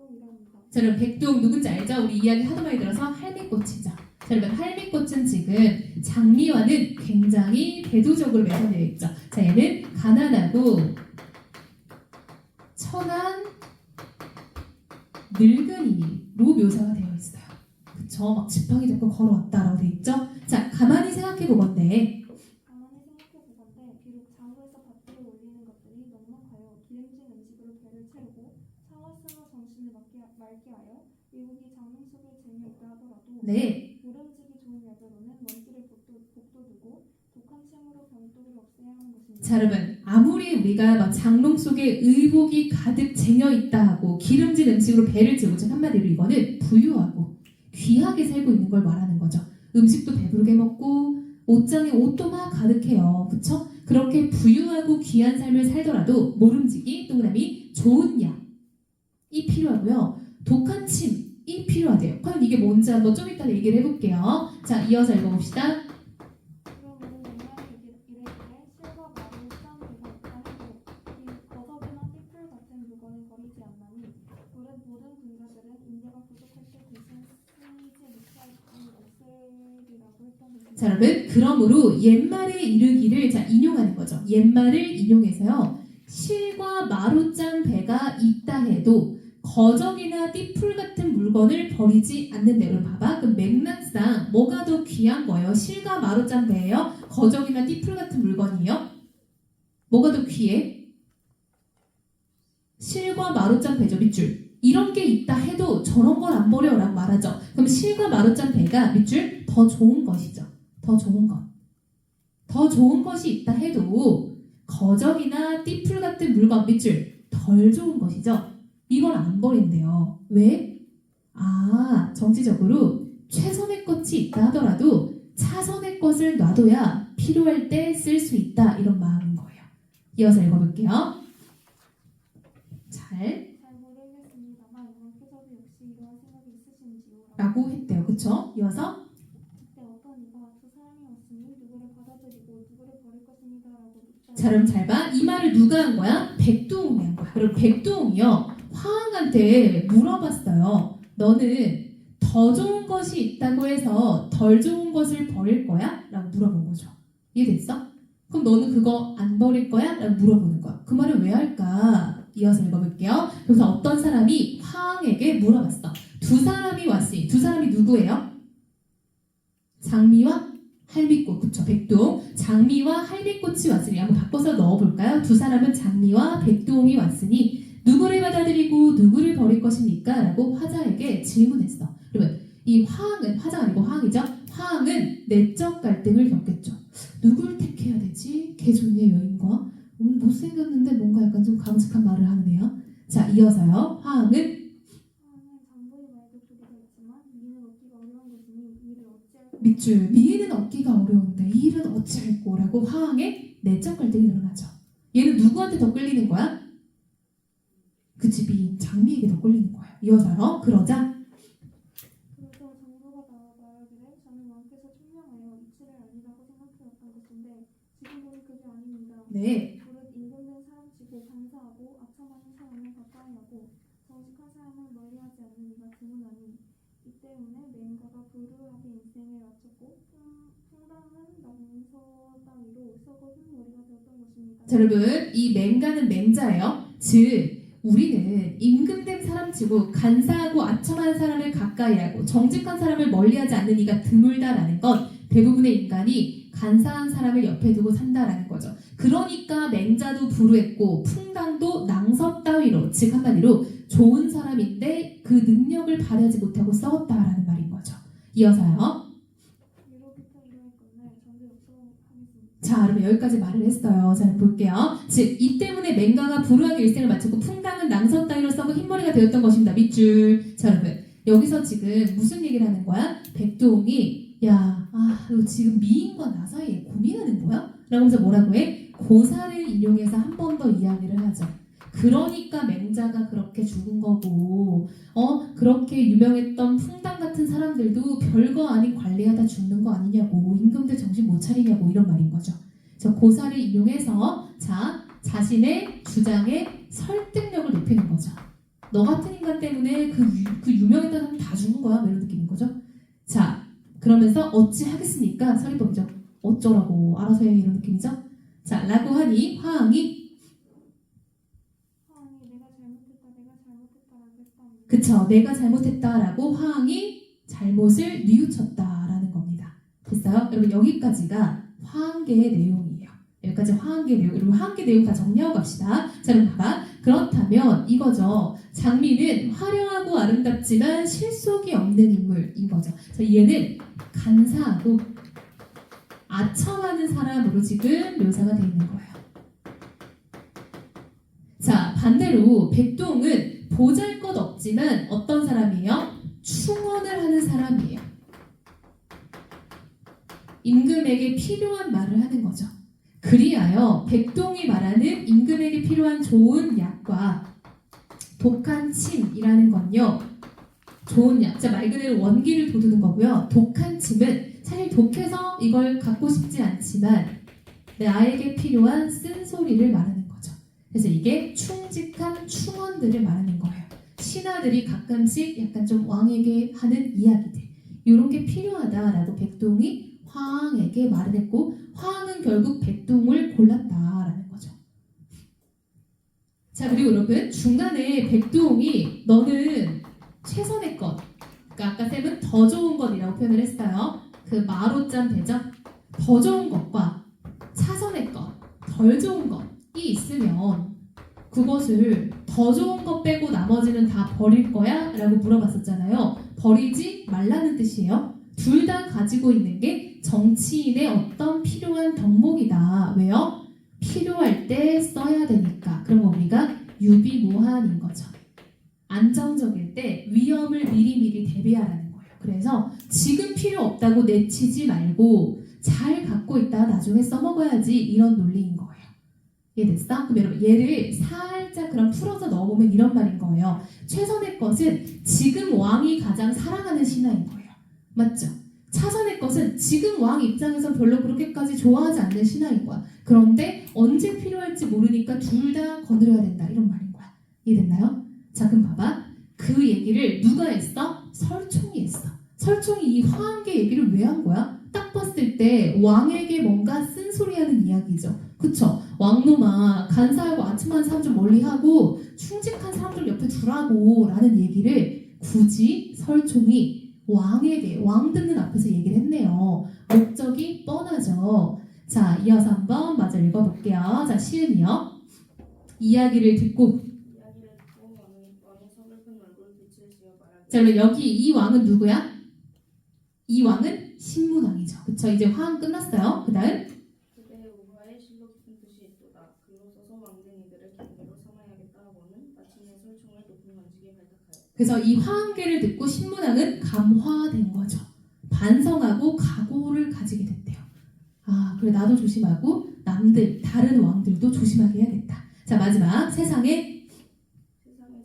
A: 백동이랍니다.
C: 자, 여러분 백두홍 누군지 알죠? 우리 이야기 하도 많이 들어서 할미꽃이죠. 자, 여러분 할미꽃은 지금 장미와는 굉장히 대조적으로 매달려 있죠. 자, 얘는 가난하고 천한 늙은이로 묘사가 되어 있어요. 그쵸? 막 지팡이 잡고 걸어왔다라고 되어 있죠. 자, 가만히 생각해 보건데
A: 가만히 생각해보건대 비록 장부에서 밭으로 올리는 것들이 넉넉하여 기름진 음식으로 배를 채우고 차와스나 정신을 맑게 하여 미국이 장롱 속에 재미없다 하더라도
C: 네,
A: 모름지기 좋은 여자로는 먼지를 복도두고 독한 침으로 병독을 없애야 하는 것입니다.
C: 자, 여러분 아무리 우리가 막 장롱 속에 의복이 가득 쟁여 있다 하고 기름진 음식으로 배를 채우고 즉 한마디로 이거는 부유하고 귀하게 살고 있는 걸 말하는 거죠. 음식도 배부르게 먹고 옷장에 옷도 막 가득해요. 그쵸? 그렇게 부유하고 귀한 삶을 살더라도 모름지기 동그라미 좋은 약이 필요하고요. 독한 침이 필요하대요. 과연 이게 뭔지 한번 좀 이따 얘기를 해볼게요. 자, 이어서 읽어봅시다.
A: 그러므로 옛날에 이르기를 실과 말을 싼 배가 없다 해도 이 버섯이나 띠풀 같은 물건을 버리지 않나니 모든 군사들은 인재가 부족할 때 대신 쓰이지 못할 없으리라고 했던 것입니다.
C: 자, 여러분 그러므로 옛말에 이르기를 자 인용하는 거죠. 옛말을 인용해서요. 실과 마로 짠 배가 있다 해도 거적이나 띠풀 같은 물건을 버리지 않는데 여러분 봐봐. 그럼 맥락상 뭐가 더 귀한 거예요? 실과 마로 짠 배예요? 거적이나 띠풀 같은 물건이에요? 뭐가 더 귀해? 실과 마로 짠 배죠. 밑줄. 이런 게 있다 해도 저런 걸 안 버려라고 말하죠. 그럼 실과 마로 짠 배가 밑줄 더 좋은 것이죠. 더 좋은 것. 더 좋은 것이 있다 해도 거적이나 띠풀 같은 물건 밑줄 덜 좋은 것이죠. 이걸 안 버린대요. 왜? 아, 정치적으로 최선의 것이 있다 하더라도 차선의 것을 놔둬야 필요할 때 쓸 수 있다 이런 마음인 거예요. 이어서 읽어볼게요. 잘
A: 모르겠습니다만 왕께서도 역시 이러한 생각이 있으신지요?
C: 라고 했대요. 그쵸? 이어서
A: 그때 어떤 이가 두 사람이 왔으니 누구를 받아들이고 누구를 버릴 것입니다라고 묻자.
C: 자, 그럼 잘 봐. 이 말을 누가 한 거야? 백두홍이 한 거야. 그럼 백두홍이요. 화항한테 물어봤어요. 너는 더 좋은 것이 있다고 해서 덜 좋은 것을 버릴 거야? 라고 물어본 거죠. 이해됐어? 그럼 너는 그거 안 버릴 거야? 라고 물어보는 거야. 그 말을 왜 할까? 이어서 읽어볼게요. 그래서 어떤 사람이 화항에게 물어봤어. 두 사람이 왔으니 두 사람이 누구예요? 장미와 할미꽃. 그쵸? 백두홍. 장미와 할미꽃이 왔으니 한번 바꿔서 넣어볼까요? 두 사람은 장미와 백두홍이 왔으니 누구를 받아들이고 누구를 버릴 것입니까? 라고 화자에게 질문했어. 그러면 이 화항은 화자가 아니고 화항이죠. 화항은 내적 갈등을 겪겠죠. 누굴 택해야 되지? 개존의 여인과 못생겼는데 뭔가 약간 좀 강직한 말을 하네요. 자, 이어서요. 화항은
A: 장부의 말도 그대로 있지만 미는 얻기가 어려운 것이니 이를 어찌할까?
C: 밑줄 미인은 얻기가 어려운데 이 일은 어찌할꼬 라고 화항의 내적 갈등이 드러나죠. 얘는 누구한테 더 끌리는 거야? 그치, 미인 장미에게 더 끌리는 거예요. 이어서요. 그러자
A: 그래서 장부가 말하기를 저는 왕께서 총명하여 이치를 아니라고 생각해왔던 것인데 지금 보니 그게 아닙니다.
C: 네.
A: 무릇 임금된 사람치고 감사하고 아첨하는 사람은 가까이하고 정직한 사람은 멀리하지 않는 이가 드무나니 이 때문에 맹가가 불우하게 인생을 마쳤고 풍당한 낭서 따위로 썩어 흰 머리가 되었던 것입니다.
C: 자, 여러분 이 맹가는 맹자예요. 즉 우리는 임금된 사람치고 간사하고 아첨한 사람을 가까이하고 정직한 사람을 멀리하지 않는 이가 드물다라는 건 대부분의 인간이 간사한 사람을 옆에 두고 산다라는 거죠. 그러니까 맹자도 불우했고 풍당도 낭서 따위로 즉 한마디로 좋은 사람인데 그 능력을 발휘하지 못하고 썩었다라는 말인 거죠. 이어서요.
A: 이로부터 이러했건날 전대 없어하겠습니다.
C: 자, 여러분 여기까지 말을 했어요. 자, 볼게요. 즉, 이 때문에 맹가가 불우하게 일생을 마쳤고 풍당은 낭서 따위로 썩어 흰머리가 되었던 것입니다. 밑줄. 자, 여러분 여기서 지금 무슨 얘기를 하는 거야? 백두홍이 너 지금 미인과 나 사이에 고민하는 거야? 라고 하면서 뭐라고 해? 고사를 인용해서 한 번 더 이야기를 하죠. 그러니까 맹자가 그렇게 죽은 거고 그렇게 유명했던 풍당 같은 사람들도 별거 아닌 관리하다 죽는 거 아니냐고 임금들 정신 못 차리냐고 이런 말인 거죠. 그래서 고사를 인용해서 자신의 주장의 설득력을 높이는 거죠. 너 같은 인간 때문에 그 유명했던 사람 다 죽은 거야. 뭐 이런 느낌인 거죠. 자, 그러면서 어찌 하겠습니까? 서리법이죠. 어쩌라고 알아서 해 이런 느낌이죠. 자, 라고 하니 화항이 그쵸. 내가 잘못했다라고 화항이 잘못을 뉘우쳤다라는 겁니다. 됐어요? 여러분 여기까지가 화항계의 내용이에요. 여기까지 화항계 내용. 여러분 화항계 내용 다 정리하고 갑시다. 자, 그럼 봐봐. 그렇다면 이거죠. 장미는 화려하고 아름답지만 실속이 없는 인물인 거죠. 자, 얘는 간사하고 아첨하는 사람으로 지금 묘사가 되어 있는 거예요. 자, 반대로 백동은 보잘것없지만 어떤 사람이에요? 충언을 하는 사람이에요. 임금에게 필요한 말을 하는 거죠. 그리하여 백동이 말하는 임금에게 필요한 좋은 약과 독한 침이라는 건요. 좋은 약, 자, 말 그대로 원기를 돋우는 거고요. 독한 침은 사실 독해서 이걸 갖고 싶지 않지만 나에게 필요한 쓴소리를 말하는 거죠. 그래서 이게 충직한 충언들을 말하는 거예요. 신하들이 가끔씩 약간 좀 왕에게 하는 이야기들 이런 게 필요하다라고 백동이 화항에게 말을 했고 화항은 결국 백동을 골랐다라는 거죠. 자, 그리고 여러분 중간에 백동이 너는 최선의 것, 그러니까 아까 쌤은 더 좋은 것이라고 표현을 했어요. 그 마로짠 되죠? 더 좋은 것과 차선의 것, 덜 좋은 것이 있으면 그것을 더 좋은 것 빼고 나머지는 다 버릴 거야? 라고 물어봤었잖아요. 버리지 말라는 뜻이에요. 둘 다 가지고 있는 게 정치인의 어떤 필요한 덕목이다. 왜요? 필요할 때 써야 되니까. 그런 거 우리가 유비무환인 거죠. 안정적일 때 위험을 미리미리 대비하라는 거예요. 그래서 지금 필요 없다고 내치지 말고 잘 갖고 있다 나중에 써먹어야지 이런 논리인 거예요. 이해됐어? 그럼 여러분 얘를 살짝 그럼 풀어서 넣어보면 이런 말인 거예요. 최선의 것은 지금 왕이 가장 사랑하는 신하인 거예요. 맞죠? 차선의 것은 지금 왕 입장에서 별로 그렇게까지 좋아하지 않는 신하인 거야. 그런데 언제 필요할지 모르니까 둘 다 거느려야 된다 이런 말인 거야. 이해됐나요? 자, 그럼 봐봐. 그 얘기를 누가 했어? 설총이 했어. 설총이 이 화한계 얘기를 왜 한 거야? 딱 봤을 때 왕에게 뭔가 쓴소리하는 이야기죠. 그쵸? 왕놈아 간사하고 아첨한 사람 좀 멀리하고 충직한 사람 좀 옆에 두라고 라는 얘기를 굳이 설총이 왕에게 왕 듣는 앞에서 얘기를 했네요. 목적이 뻔하죠. 자, 이어서 한번 마저 읽어볼게요. 자, 시은이요. 이야기를 듣고
D: 왕의 서글픈 얼굴 빛을 지어 말하기.
C: 자, 그럼 여기 이 왕은 누구야? 이 왕은 신문왕이죠. 그쵸? 이제 화항 끝났어요. 그 다음
D: 그대의 우화에 실로 깊은 뜻이 있도다. 글로 써서 왕된 이들을 경계로 삼아야겠다 하고는 마침내 설총을 높은 관직에 발탁하였다.
C: 그래서 이 화한계를 듣고 신문왕은 감화된 거죠. 반성하고 각오를 가지게 됐대요. 아, 그래 나도 조심하고 남들 다른 왕들도 조심하게 해야겠다. 자, 마지막 세상에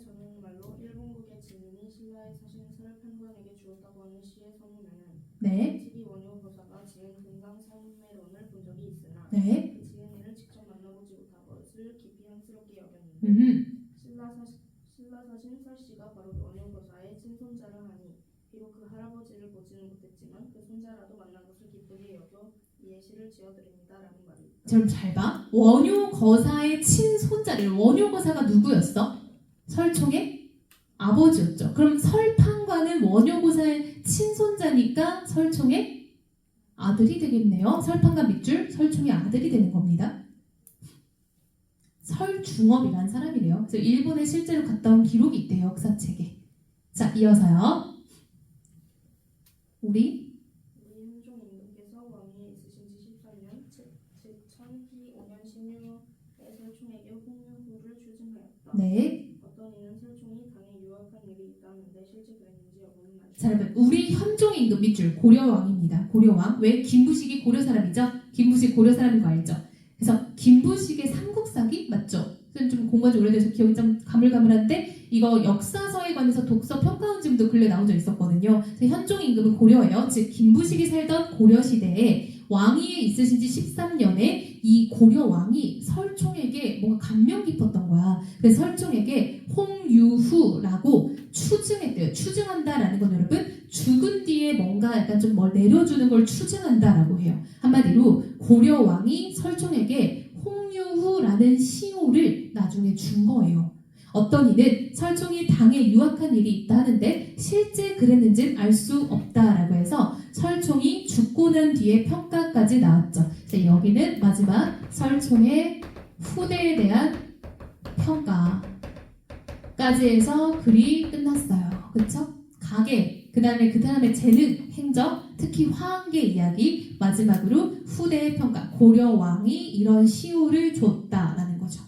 D: 저는 말로 일본국의 진인이 신라에 사신 설을 판관에게 주었다고 하는 시의 서문에는
C: 네,
D: TB 원효보사가 지은 금강 삶의론을 본 적이 있으나
C: 네,
D: 그 지은이를 직접 만나보지 못한 것을 깊이 향스럽게 여겼는데 신라 사신 설씨가 바로 원효보사의 친손자라 하니 비록 그 할아버지를 보지는 못했지만 그 손자라도 만난 것을 기쁘게 여겨 이에 시를 지어드립니다라는 말이 있다.
C: 좀 잘 봐. 원효거사의 친손자를 원효거사가 누구였어? 설총의 아버지였죠. 그럼 설판관은 원효거사의 친손자니까 설총의 아들이 되겠네요. 설판관 밑줄 설총의 아들이 되는 겁니다. 설중업이라는 사람이래요. 그래서 일본에 실제로 갔다 온 기록이 있대요. 역사책에. 자, 이어서요. 우리
D: 현종 임금께서 왕위에 있으신 지 13년 즉 천희 5년 16에 설총에게 홍유후를 추증하였다.
C: 네.
D: 어떤 이는 설총이 당에 유학한 일이 있다는데 실제 그랬는지 여부는 알수
C: 자, 여러분 우리 현종 임금 밑줄 고려왕입니다. 고려왕. 왜? 김부식이 고려 사람이죠? 김부식 고려 사람인 거 알죠? 그래서 김부식의 삼국사기 맞죠? 좀 공부한 지 오래돼서 기억이 좀 가물가물한데 이거 역사서에 관해서 독서 평가원집도 근래 나온 적 있었거든요. 그래서 현종 임금은 고려예요. 즉 김부식이 살던 고려 시대에 왕위에 있으신 지 13년에 이 고려 왕이 설총에게 뭔가 감명 깊었던 거야. 그래서 설총에게 홍유후라고 추증했대요. 추증한다라는 건 여러분 죽은 뒤에 뭔가 약간 좀 뭘 내려주는 걸 추증한다라고 해요. 한마디로 고려 왕이 설총에게 홍유후라는 시호를 나중에 준 거예요. 어떤 이는 설총이 당에 유학한 일이 있다 하는데 실제 그랬는지는 알 수 없다라고 해서 설총이 죽고 난 뒤에 평가까지 나왔죠. 자, 여기는 마지막 설총의 후대에 대한 평가까지 해서 글이 끝났어요. 그쵸? 가계, 그 다음에 재능, 행적, 특히 화한계 이야기, 마지막으로 후대의 평가, 고려 왕이 이런 시호를 줬다라는 거죠.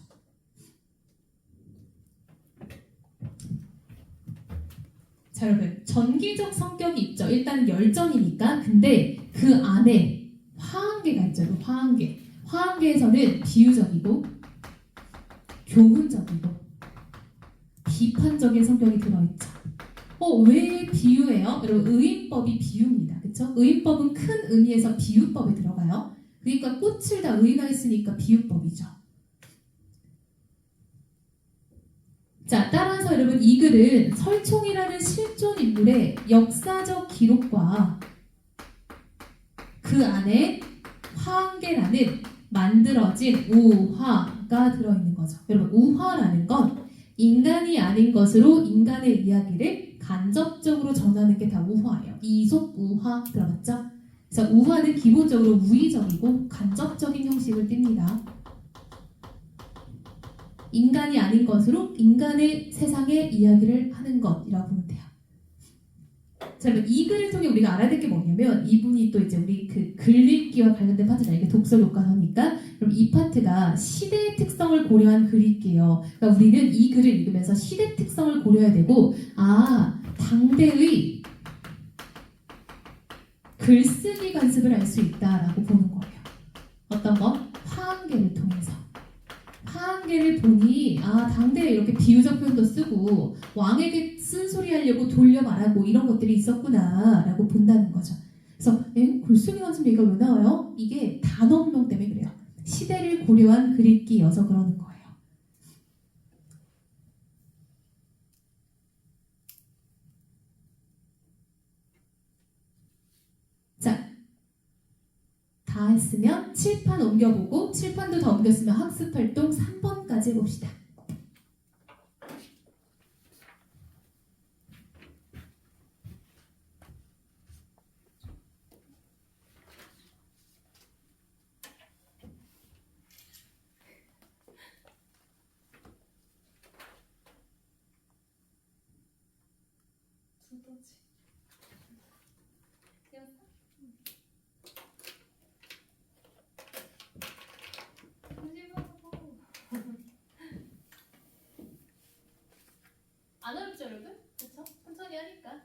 C: 자, 여러분 전기적 성격이 있죠. 일단 열전이니까. 근데 그 안에 화한계가 있죠. 화한계. 화한계에서는 비유적이고 교훈적이고 비판적인 성격이 들어있죠. 왜 비유예요? 여러분 의인법이 비유입니다. 그렇죠? 의인법은 큰 의미에서 비유법에 들어가요. 그러니까 꽃을 다 의인화했으니까 비유법이죠. 자, 따라서 여러분 이 글은 설총이라는 실존 인물의 역사적 기록과 그 안에 화한계라는 만들어진 우화가 들어있는 거죠. 여러분 우화라는 건 인간이 아닌 것으로 인간의 이야기를 간접적으로 전하는 게 다 우화예요. 이솝 우화 들어봤죠? 그래서 우화는 기본적으로 우의적이고 간접적인 형식을 띱니다. 인간이 아닌 것으로 인간의 세상의 이야기를 하는 것이라고 보면 돼요. 자, 그럼 이 글을 통해 우리가 알아야 될 게 뭐냐면 이분이 또 이제 우리 그 글읽기와 관련된 파트잖아요. 이게 독서 교과서니까 그럼 이 파트가 시대의 특성을 고려한 글읽기예요. 그러니까 우리는 이 글을 읽으면서 시대 특성을 고려해야 되고 당대의 글쓰기 관습을 알 수 있다라고 보는 거예요. 어떤 거? 화한계를 통해서. 화한계를 보니 당대에 이렇게 비유적 표현도 쓰고 왕에게 쓴소리하려고 돌려 말하고 이런 것들이 있었구나 라고 본다는 거죠. 그래서 글쓰기 관습 얘기가 왜 나와요? 이게 단어 운용 때문에 그래요. 시대를 고려한 글읽기여서 그러는 거예요. 자, 다 했으면 칠판 옮겨보고 칠판도 다 옮겼으면 학습활동 3번까지 해봅시다.
D: 두더지.
B: 안 어렵죠, 여러분? 그렇죠? 천천히 하니까.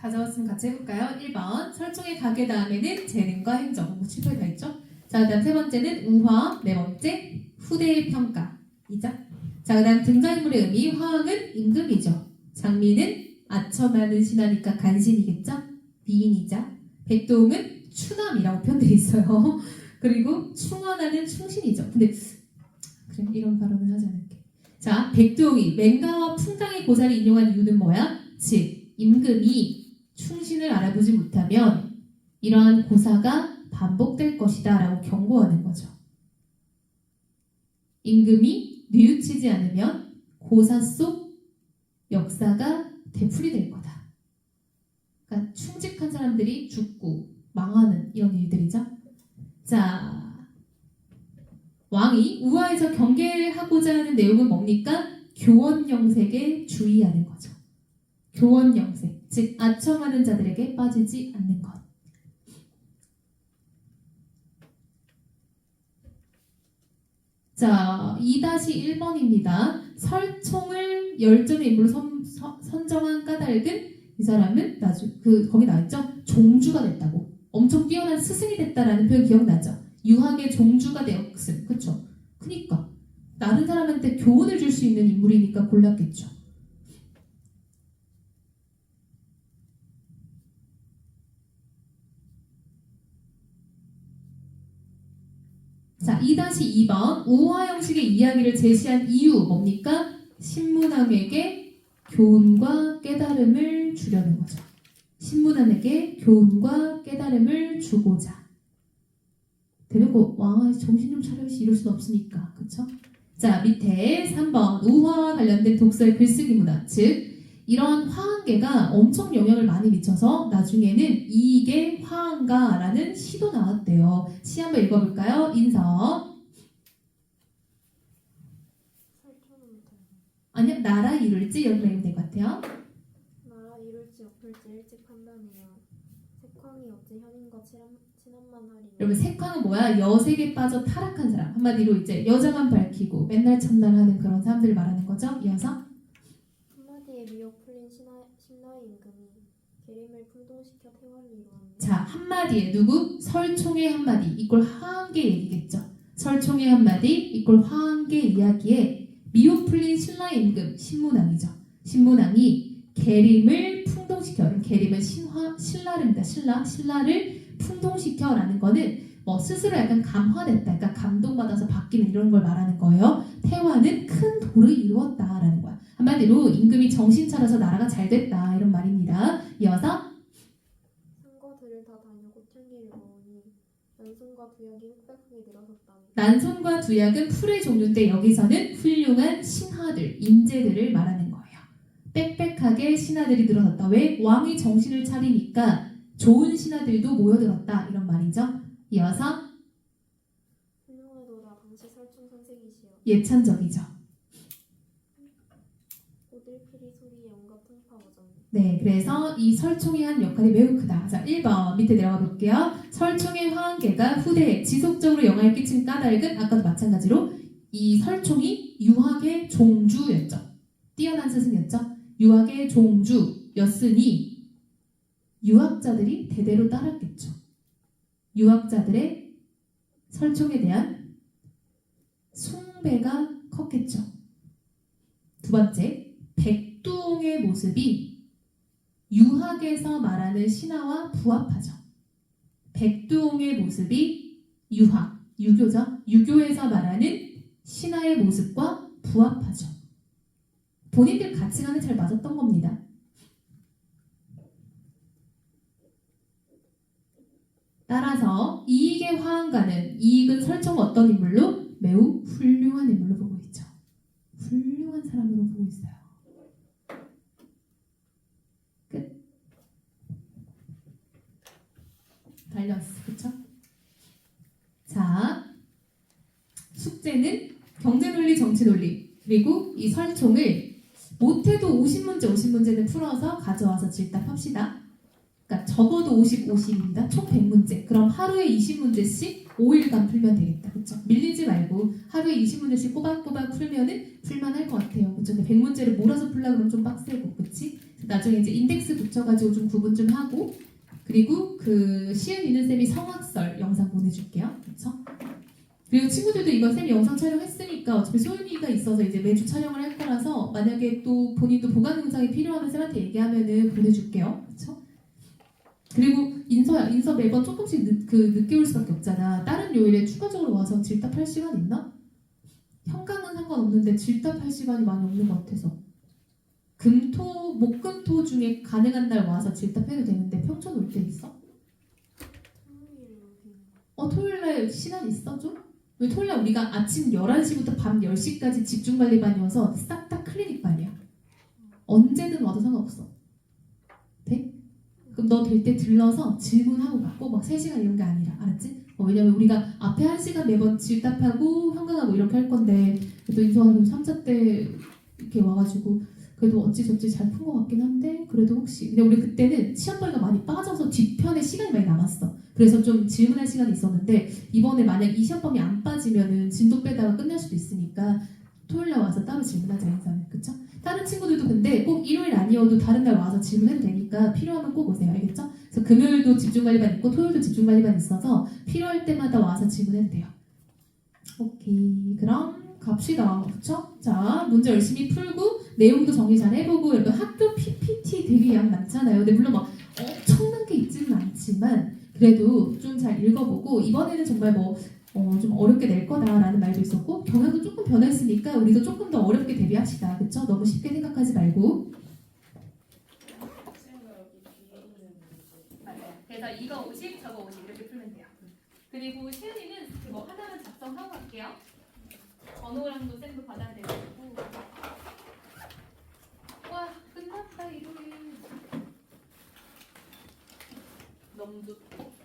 C: 가져왔으면 같이 해볼까요? 1번 설총의 가계 다음에는 재능과 행정 뭐 7번이 다 있죠? 자, 그 다음 세 번째는 우화, 네 번째 후대의 평가이죠. 자, 그 다음 등장인물의 의미, 화왕은 임금이죠. 장미는 아첨하는 신하니까 간신이겠죠? 미인이자 백동은 추남이라고 표현되어 있어요. 그리고 충원하는 충신이죠. 근데 그래 이런 발언은 하지 않을게. 자, 백두홍이 맹가와 풍당의 고사를 인용한 이유는 뭐야? 즉 임금이 충신을 알아보지 못하면 이러한 고사가 반복될 것이다 라고 경고하는 거죠. 임금이 뉘우치지 않으면 고사 속 역사가 되풀이될 거다. 그러니까 충직한 사람들이 죽고 망하는 이런 일들이죠. 자, 왕이 우화에서 경계하고자 하는 내용은 뭡니까? 교원영색에 주의하는 거죠. 교원영색, 즉 아첨하는 자들에게 빠지지 않는 것. 자, 2-1번입니다. 설총을 열전의 인물로 선정한 까닭은 이 사람은 거기 나왔죠? 종주가 됐다고. 엄청 뛰어난 스승이 됐다라는 표현 기억나죠? 유학의 종주가 되었음. 그쵸? 그니까 다른 사람한테 교훈을 줄 수 있는 인물이니까 골랐겠죠. 자, 2-2번 우화 형식의 이야기를 제시한 이유 뭡니까? 신문왕에게 교훈과 깨달음을 주려는 거죠. 신문왕에게 교훈과 깨달음을 주고자. 대놓고 와 정신 좀 차려야지 이럴 수는 없으니까. 그쵸? 자, 밑에 3번 우화와 관련된 독서의 글쓰기 문화. 즉 이런 화한계가 엄청 영향을 많이 미쳐서 나중에는 이게 화한가라는 시도 나왔대요. 시 한번 읽어볼까요? 인서. 아니요, 나라 이룰지 여기가 읽으면 될 것 같아요.
E: 나라 이룰지 엎을지 일찍 판단해야 색황이 어찌 현인과 친함만 하리요.
C: 여러분 색황은 뭐야? 여색에 빠져 타락한 사람. 한마디로 이제 여자만 밝히고 맨날 참나라하는 그런 사람들을 말하는 거죠. 이어서
E: 한마디에 미혹 풀린 신라의 임금이 계림을 풍동시켜 태화를 이루었네.
C: 자, 한마디에 누구? 설총의 한마디 이꼴 화한계 얘기겠죠. 설총의 한마디 이꼴 화한계 이야기에 미혹 풀린 신라의 임금 신문왕이죠. 신문왕이 계림을 풍동시켜. 계림은 신라입니다. 신라를 풍동시켜라는 거는 뭐 스스로 약간 감화됐다, 그러니까 감동받아서 바뀌는 이런 걸 말하는 거예요. 태화는 큰 도를 이루었다라는 거야. 한마디로 임금이 정신 차려서 나라가 잘 됐다 이런 말입니다. 이어서
E: 상거들을 다 다녀 고창기를 모으니 난송과 두약이 빽빽하게 늘어섰다니.
C: 난손과 두약은 풀의 종류인데 여기서는 훌륭한 신하들, 인재들을 말하는 거예요. 빽빽하게 신하들이 늘어섰다. 왜? 왕이 정신을 차리니까 좋은 신하들도 모여들었다 이런 말이죠. 이어서
E: 훌륭하도다 당시 설총 선생이시여.
C: 예찬적이죠.
E: 오들피리 소리에 온갖 풍파 버전.
C: 네, 그래서 이 설총이 한 역할이 매우 크다. 자, 1번 밑에 내려가 볼게요. 설총의 화한계가 후대에 지속적으로 영향을 끼친 까닭은 아까도 마찬가지로 이 설총이 유학의 종주였죠. 뛰어난 스승이었죠. 유학의 종주였으니 유학자들이 대대로 따랐겠죠. 유학자들의 설총에 대한 숭배가 컸겠죠. 두 번째, 백두홍의 모습이 유학에서 말하는 신화와 부합하죠. 백두홍의 모습이 유교죠. 유교에서 말하는 신화의 모습과 부합하죠. 본인들 가치관에 잘 맞았던 겁니다. 따라서 이익의 화한가는 이익은 설총 어떤 인물로? 매우 훌륭한 인물로 보고 있죠. 훌륭한 사람으로 보고 있어요. 끝. 달렸어. 그쵸? 자, 숙제는 경제논리, 정치논리 그리고 이 설총을 못해도 50문제는 풀어서 가져와서 질답합시다. 그러니까 적어도 50입니다. 총 100문제. 그럼 하루에 20문제씩 5일간 풀면 되겠다. 그렇죠? 밀리지 말고 하루에 20문제씩 꼬박꼬박 풀면은 풀만할 것 같아요. 그렇죠? 근데 100문제를 몰아서 풀려고 그러면 좀 빡세고, 그렇지? 나중에 이제 인덱스 붙여가지고 좀 구분 좀 하고 그리고 그 시은 있는 쌤이 성악설 영상 보내줄게요. 그렇죠? 그리고 친구들도 이거 쌤이 영상 촬영했으니까 어차피 소윤이가 있어서 이제 매주 촬영을 할 거라서 만약에 또 본인도 보강 영상이 필요하면 쌤한테 얘기하면은 보내줄게요. 그렇죠? 그리고 인서 매번 조금씩 늦게 올 수밖에 없잖아. 다른 요일에 추가적으로 와서 질답할 시간 있나? 현강은 상관없는데 질답할 시간이 많이 없는 것 같아서 목금토 중에 가능한 날 와서 질답해도 되는데 평촌 올 때 있어? 토요일날 시간 있어 좀? 왜 토요일날 우리가 아침 11시부터 밤 10시까지 집중관리반이어서 싹 다 클리닉반이야. 언제든 와도 상관없어. 돼? 그럼 너 될 때 들러서 질문하고 가. 꼭 막 3시간 이런 게 아니라. 알았지? 왜냐면 우리가 앞에 1시간 매번 질답하고 현강하고 이렇게 할 건데 또 인서가 3차 때 이렇게 와가지고 그래도 어찌저찌 잘 푼 것 같긴 한데 그래도 혹시 근데 우리 그때는 시험벌이가 많이 빠져서 뒤편에 시간이 많이 남았어. 그래서 좀 질문할 시간이 있었는데 이번에 만약 이 시험범위 안 빠지면은 진도 빼다가 끝날 수도 있으니까 토요일날 와서 따로 질문하자 인사는. 그쵸? 다른 친구들도 근데 꼭 일요일 아니어도 다른 날 와서 질문해도 되니까 필요하면 꼭 오세요. 알겠죠? 그래서 금요일도 집중관리반 있고 토요일도 집중관리반 있어서 필요할 때마다 와서 질문해도 돼요. 오케이. 그럼 갑시다. 그쵸? 자, 문제 열심히 풀고 내용도 정리 잘 해보고 여러분 학교 PPT 되게 양 많잖아요. 근데 물론 막 엄청난 게 있지는 않지만 그래도 좀 잘 읽어보고 이번에는 정말 좀 어렵게 낼 거다라는 말도 있었고 경향도 조금 변했으니까 우리도 조금 더 어렵게 대비합시다. 그쵸? 너무 쉽게 생각하지 말고.
D: 쌤은 여기 뒤에 있는 문제.
B: 맞아요. 그래서 이거 50, 저거 50 이렇게 풀면 돼요. 그리고 시은이는 그거 하나만 작성하고 갈게요. 번호랑도 쌤도 받아야 되고. 와 끝났다 일요일. 너무 좋고.